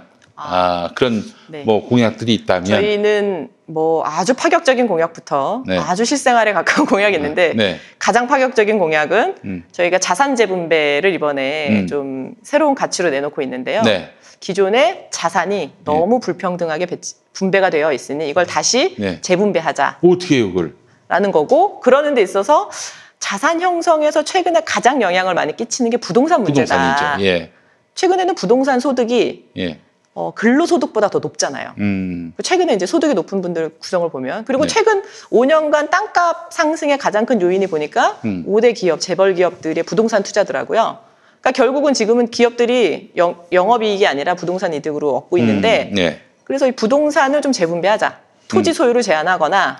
그런 뭐 공약들이 있다면 저희는 뭐 아주 파격적인 공약부터 아주 실생활에 가까운 공약이 있는데 가장 파격적인 공약은 저희가 자산 재분배를 이번에 좀 새로운 가치로 내놓고 있는데요. 기존의 자산이 너무 불평등하게 분배가 되어 있으니 이걸 다시 재분배하자. 어떻게 해요, 그걸? 라는 거고 그러는 데 있어서 자산 형성에서 최근에 가장 영향을 많이 끼치는 게 부동산 문제다. 부동산이죠. 최근에는 부동산 소득이 근로소득보다 더 높잖아요. 최근에 이제 소득이 높은 분들 구성을 보면 그리고 최근 5년간 땅값 상승의 가장 큰 요인이 보니까 5대 기업, 재벌 기업들의 부동산 투자더라고요. 그러니까 결국은 지금은 기업들이 영업이익이 아니라 부동산 이득으로 얻고 있는데 그래서 이 부동산을 좀 재분배하자. 토지 소유를 제한하거나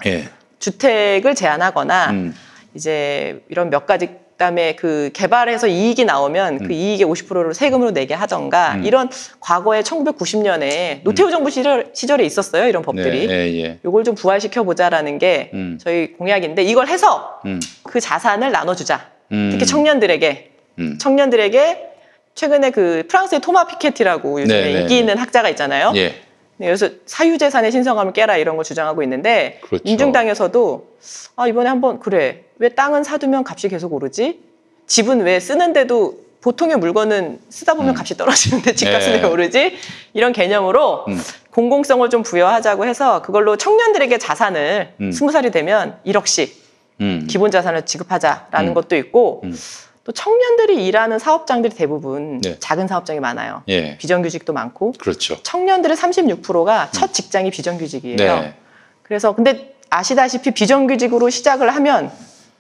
주택을 제한하거나 이제 이런 몇 가지 그다음에 그 개발해서 이익이 나오면 그 이익의 50%를 세금으로 내게 하던가 이런 과거에 1990년에 노태우 정부 시절에 있었어요. 이런 법들이. 네, 이걸 좀 부활시켜보자라는 게 저희 공약인데 이걸 해서 그 자산을 나눠주자. 특히 청년들에게. 청년들에게 최근에 그 프랑스의 토마 피케티라고 요즘에 인기 있는 학자가 있잖아요. 네, 그래서 사유재산의 신성함을 깨라 이런 걸 주장하고 있는데 그렇죠. 민중당에서도 이번에 한번 그래 왜 땅은 사두면 값이 계속 오르지? 집은 왜 쓰는데도 보통의 물건은 쓰다 보면 값이 떨어지는데 집값은 왜 오르지? 이런 개념으로 공공성을 좀 부여하자고 해서 그걸로 청년들에게 자산을 20살이 되면 1억씩 기본 자산을 지급하자라는 것도 있고 또 청년들이 일하는 사업장들이 대부분 작은 사업장이 많아요. 비정규직도 많고. 그렇죠. 청년들의 36%가 첫 직장이 비정규직이에요. 그래서 근데 아시다시피 비정규직으로 시작을 하면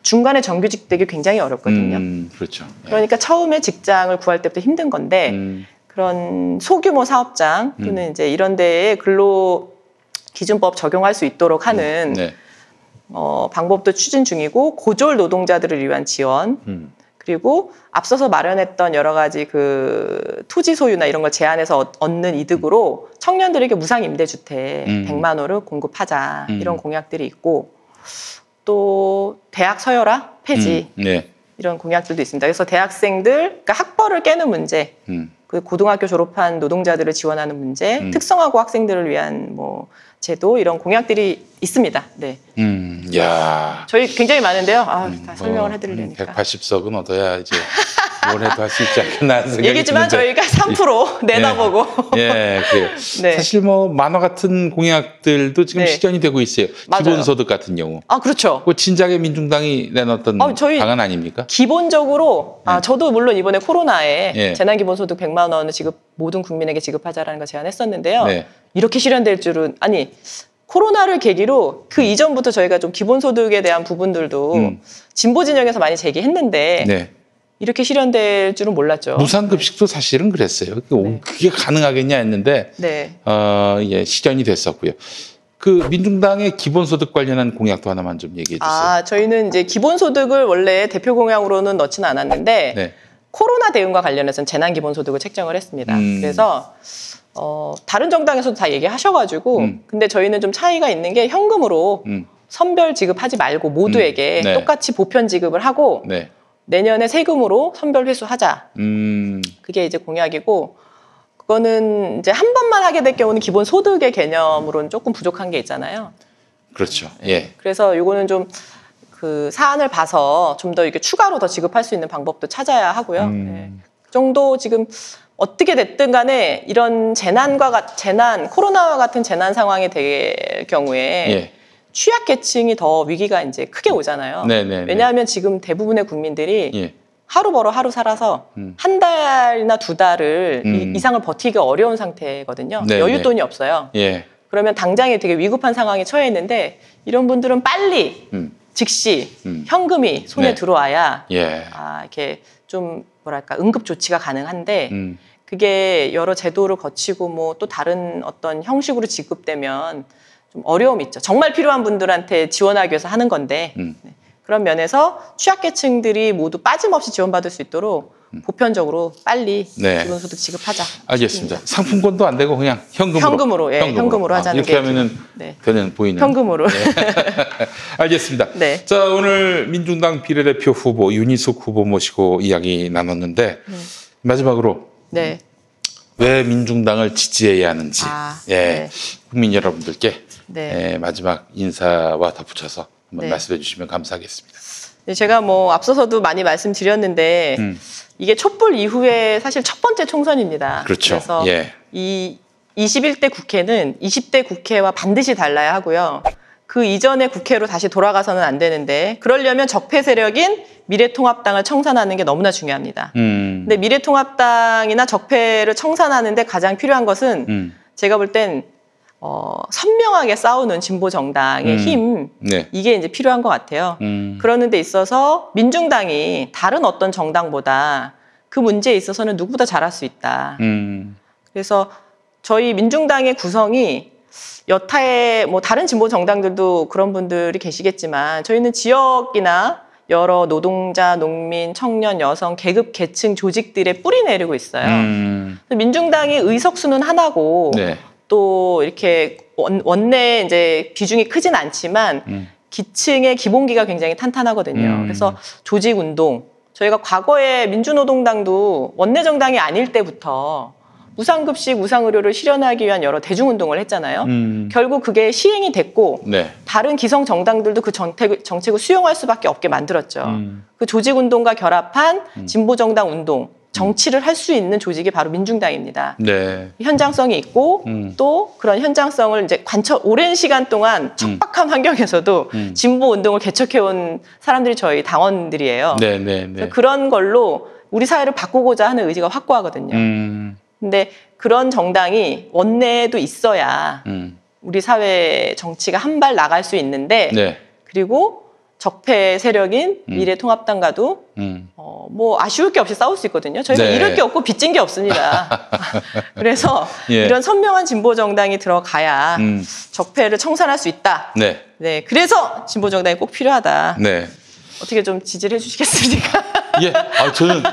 중간에 정규직 되기 굉장히 어렵거든요. 그렇죠. 그러니까 처음에 직장을 구할 때부터 힘든 건데 그런 소규모 사업장 또는 이제 이런 데에 근로기준법 적용할 수 있도록 하는 방법도 추진 중이고 고졸 노동자들을 위한 지원 그리고 앞서서 마련했던 여러 가지 그 토지 소유나 이런 걸 제한해서 얻는 이득으로 청년들에게 무상 임대주택 100만 호를 공급하자 이런 공약들이 있고 또 대학 서열화 폐지 이런 공약들도 있습니다. 그래서 대학생들 그러니까 학벌을 깨는 문제 그 고등학교 졸업한 노동자들을 지원하는 문제 특성화고 학생들을 위한 뭐 제도 이런 공약들이 있습니다. 네. 야. 저희 굉장히 많은데요. 다 설명을 해드리려니까. 180석은 얻어야 이제 뭘 해도 할 수 있지 않겠나 생각이 얘기지만 드는데. 저희가 3% 내다보고. 예, 그래요. 사실 뭐 만화 같은 공약들도 지금 실현이 되고 있어요. 맞아요. 기본소득 같은 경우. 그렇죠. 그 진작에 민중당이 내놨던 방안 아닙니까? 기본적으로 저도 물론 이번에 코로나에 재난기본소득 100만 원을 모든 국민에게 지급하자라는 걸 제안했었는데요. 이렇게 실현될 줄은 코로나를 계기로 그 이전부터 저희가 좀 기본소득에 대한 부분들도 진보 진영에서 많이 제기했는데 이렇게 실현될 줄은 몰랐죠. 무상급식도 사실은 그랬어요. 그게 가능하겠냐 했는데 실현이 됐었고요. 그 민중당의 기본소득 관련한 공약도 하나만 좀 얘기해 주세요. 저희는 이제 기본소득을 원래 대표 공약으로는 넣지는 않았는데 코로나 대응과 관련해서는 재난기본소득을 책정을 했습니다. 그래서 다른 정당에서도 다 얘기하셔가지고 근데 저희는 좀 차이가 있는 게 현금으로 선별 지급하지 말고 모두에게 똑같이 보편 지급을 하고 내년에 세금으로 선별 회수하자. 그게 이제 공약이고 그거는 이제 한 번만 하게 될 경우는 기본 소득의 개념으로는 조금 부족한 게 있잖아요. 그렇죠. 그래서 요거는 좀 그 사안을 봐서 좀 더 이렇게 추가로 더 지급할 수 있는 방법도 찾아야 하고요. 그 정도 지금 어떻게 됐든 간에 이런 코로나와 같은 재난 상황이 될 경우에 취약계층이 더 위기가 이제 크게 오잖아요. 왜냐하면 지금 대부분의 국민들이 하루 벌어 하루 살아서 한 달이나 두 달을 이상을 버티기 어려운 상태거든요. 여윳돈이 없어요. 그러면 당장에 되게 위급한 상황에 처해 있는데 이런 분들은 빨리 즉시 현금이 손에 들어와야 이렇게 좀 뭐랄까 응급 조치가 가능한데 그게 여러 제도를 거치고 뭐 또 다른 어떤 형식으로 지급되면 좀 어려움이 있죠. 정말 필요한 분들한테 지원하기 위해서 하는 건데 그런 면에서 취약계층들이 모두 빠짐없이 지원받을 수 있도록 보편적으로 빨리 기본소득 지급하자. 알겠습니다. 상품권도 안 되고 그냥 현금으로. 현금으로 하자는 이렇게 하면은 되는 보이는. 현금으로. 알겠습니다. 자, 오늘 민중당 비례대표 후보 윤희숙 후보 모시고 이야기 나눴는데 마지막으로 왜 민중당을 지지해야 하는지 국민 여러분들께 마지막 인사와 덧붙여서 한번 말씀해 주시면 감사하겠습니다. 제가 뭐 앞서서도 많이 말씀드렸는데 이게 촛불 이후에 사실 첫 번째 총선입니다. 그렇죠. 그래서 이 21대 국회는 20대 국회와 반드시 달라야 하고요. 그 이전의 국회로 다시 돌아가서는 안 되는데 그러려면 적폐 세력인 미래통합당을 청산하는 게 너무나 중요합니다. 근데 미래통합당이나 적폐를 청산하는데 가장 필요한 것은 제가 볼 땐 선명하게 싸우는 진보 정당의 힘 이게 이제 필요한 것 같아요. 그러는 데 있어서 민중당이 다른 어떤 정당보다 그 문제에 있어서는 누구보다 잘할 수 있다. 그래서 저희 민중당의 구성이 여타의 뭐 다른 진보 정당들도 그런 분들이 계시겠지만 저희는 지역이나 여러 노동자, 농민, 청년, 여성, 계급, 계층 조직들의 뿌리 내리고 있어요. 민중당이 의석수는 하나고 네. 또 이렇게 원내 이제 비중이 크진 않지만 기층의 기본기가 굉장히 탄탄하거든요. 그래서 조직 운동, 저희가 과거에 민주노동당도 원내 정당이 아닐 때부터 무상급식, 무상의료를 실현하기 위한 여러 대중운동을 했잖아요. 결국 그게 시행이 됐고 네. 다른 기성 정당들도 그 정책을 수용할 수밖에 없게 만들었죠. 그 조직운동과 결합한 진보정당 운동, 정치를 할 수 있는 조직이 바로 민중당입니다. 네. 현장성이 있고 또 그런 현장성을 이제 오랜 시간 동안 척박한 환경에서도 진보 운동을 개척해온 사람들이 저희 당원들이에요. 네, 네, 네. 그런 걸로 우리 사회를 바꾸고자 하는 의지가 확고하거든요. 근데 그런 정당이 원내에도 있어야 우리 사회 정치가 한 발 나갈 수 있는데 네. 그리고 적폐 세력인 미래통합당과도 뭐 아쉬울 게 없이 싸울 수 있거든요. 저희가 네. 잃을 게 없고 빚진 게 없습니다. 그래서 예. 이런 선명한 진보 정당이 들어가야 적폐를 청산할 수 있다. 네. 네, 그래서 진보 정당이 꼭 필요하다. 네. 어떻게 좀 지지를 해주시겠습니까? 예, 저는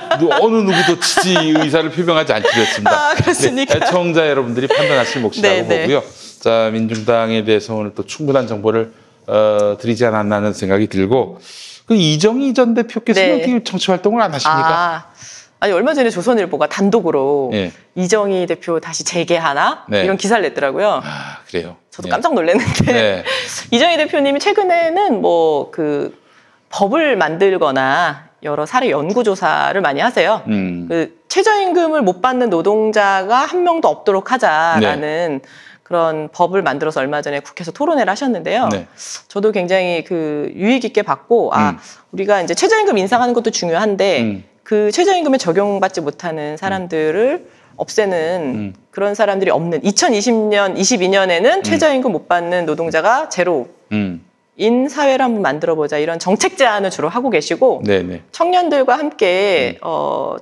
어느 누구도 지지 의사를 표명하지 않기로 했습니다. 아, 그렇습니까? 네, 청자 여러분들이 판단하실 몫이라고 네, 네. 보고요. 자, 민중당에 대해서 오늘 또 충분한 정보를 드리지 않았나 하는 생각이 들고, 그 이정희 전 대표께서는 네. 어떻게 정치 활동을 안 하십니까? 아니 얼마 전에 조선일보가 단독으로 예. 이정희 대표 다시 재개하나 네. 이런 기사를 냈더라고요. 그래요. 저도 예. 깜짝 놀랐는데 네. 이정희 대표님이 최근에는 뭐 그 법을 만들거나 여러 사례 연구 조사를 많이 하세요. 그 최저임금을 못 받는 노동자가 한 명도 없도록 하자라는 그런 법을 만들어서 얼마 전에 국회에서 토론회를 하셨는데요. 네. 저도 굉장히 그 유익 있게 봤고, 우리가 이제 최저임금 인상하는 것도 중요한데 그 최저임금에 적용받지 못하는 사람들을 없애는 그런 사람들이 없는 2020년, 22년에는 최저임금 못 받는 노동자가 제로인 사회를 한번 만들어보자 이런 정책 제안을 주로 하고 계시고 네네. 청년들과 함께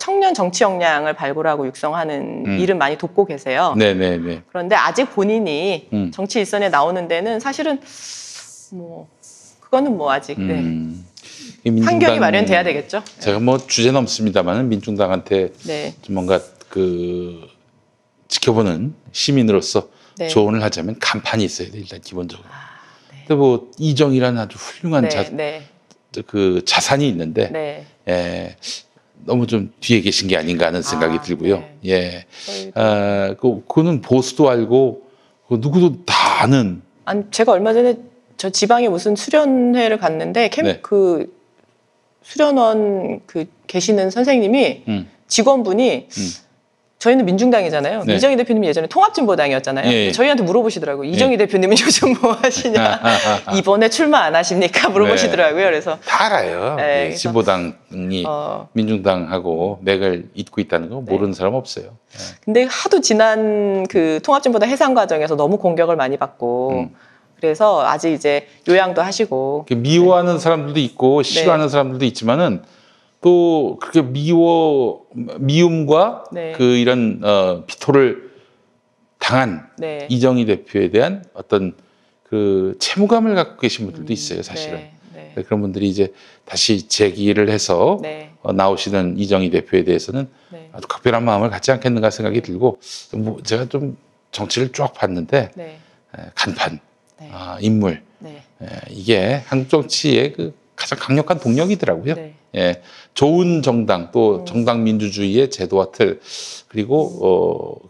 청년 정치 역량을 발굴하고 육성하는 일은 많이 돕고 계세요. 네네네. 그런데 아직 본인이 정치 일선에 나오는 데는 사실은 뭐 그거는 뭐 아직 환경이 마련돼야 되겠죠. 제가 뭐 주제 넘습니다만은 민중당한테 네. 좀 뭔가 그 지켜보는 시민으로서 네. 조언을 하자면 간판이 있어야 돼 일단 기본적으로. 근데 뭐 이정이라는 아주 훌륭한 그 자산이 있는데 네. 예, 너무 좀 뒤에 계신 게 아닌가 하는 생각이 들고요. 네. 예, 그거는 보수도 알고 누구도 다 아는. 아니 제가 얼마 전에 저 지방에 무슨 수련회를 갔는데 그 수련원 그 계시는 선생님이 직원분이 저희는 민중당이잖아요. 네. 이정희 대표님이 예전에 통합진보당이었잖아요. 예. 저희한테 물어보시더라고요. 이정희 대표님은 요즘 뭐 하시냐. 이번에 출마 안 하십니까? 물어보시더라고요. 그래서 다 알아요. 네, 예, 진보당이 민중당하고 맥을 잇고 있다는 거 모르는 사람 없어요. 예. 근데 하도 지난 그 통합진보당 해산 과정에서 너무 공격을 많이 받고 그래서 아직 이제 요양도 하시고 미워하는 사람들도 있고 싫어하는 사람들도 있지만은 또 그렇게 미움과 그 이런 비토를 당한 이정희 대표에 대한 어떤 그 채무감을 갖고 계신 분들도 있어요, 사실은. 그런 분들이 이제 다시 재기를 해서 나오시는 이정희 대표에 대해서는 아주 각별한 마음을 갖지 않겠는가 생각이 들고, 뭐 제가 좀 정치를 쭉 봤는데 간판, 인물, 이게 한국 정치의 그 가장 강력한 동력이더라고요. 예, 좋은 정당, 또 정당 민주주의의 제도와 틀, 그리고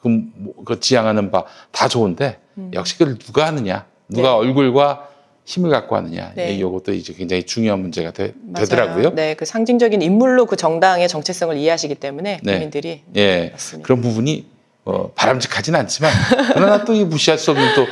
그 지향하는 바 다 좋은데 역시 그걸 누가 하느냐, 누가 얼굴과 힘을 갖고 하느냐, 이것도 이제 굉장히 중요한 문제가 되더라고요. 네, 그 상징적인 인물로 그 정당의 정체성을 이해하시기 때문에 국민들이 맞습니다. 그런 부분이 바람직하진 않지만 그러나 또 무시할 수 없는 또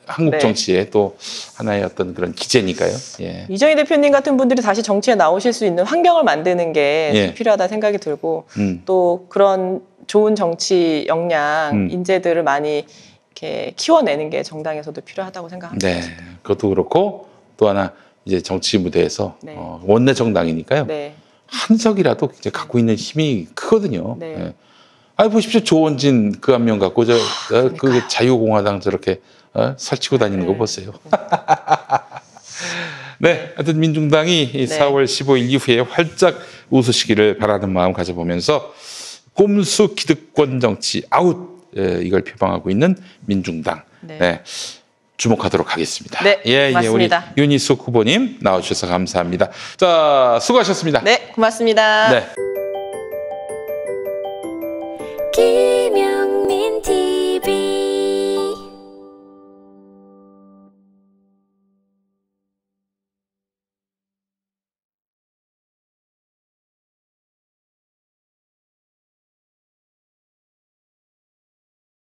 한국 정치의 또 하나의 어떤 그런 기제니까요. 예. 이정희 대표님 같은 분들이 다시 정치에 나오실 수 있는 환경을 만드는 게 필요하다 생각이 들고 또 그런 좋은 정치 역량 인재들을 많이 이렇게 키워내는 게 정당에서도 필요하다고 생각합니다. 네, 그것도 그렇고 또 하나 이제 정치 무대에서 원내 정당이니까요. 한석이라도 이제 갖고 있는 힘이 크거든요. 보십시오. 조원진 그 한 명 갖고 그 자유공화당 저렇게 설치고 다니는 거 보세요. 네, 하여튼 민중당이 네. 4월 15일 이후에 활짝 웃으시기를 바라는 마음 가져보면서 꼼수 기득권 정치 아웃 이걸 표방하고 있는 민중당. 네. 네. 주목하도록 하겠습니다. 네, 맞습니다. 우리 윤희숙 후보님 나와주셔서 감사합니다. 자, 수고하셨습니다. 네, 고맙습니다. 네.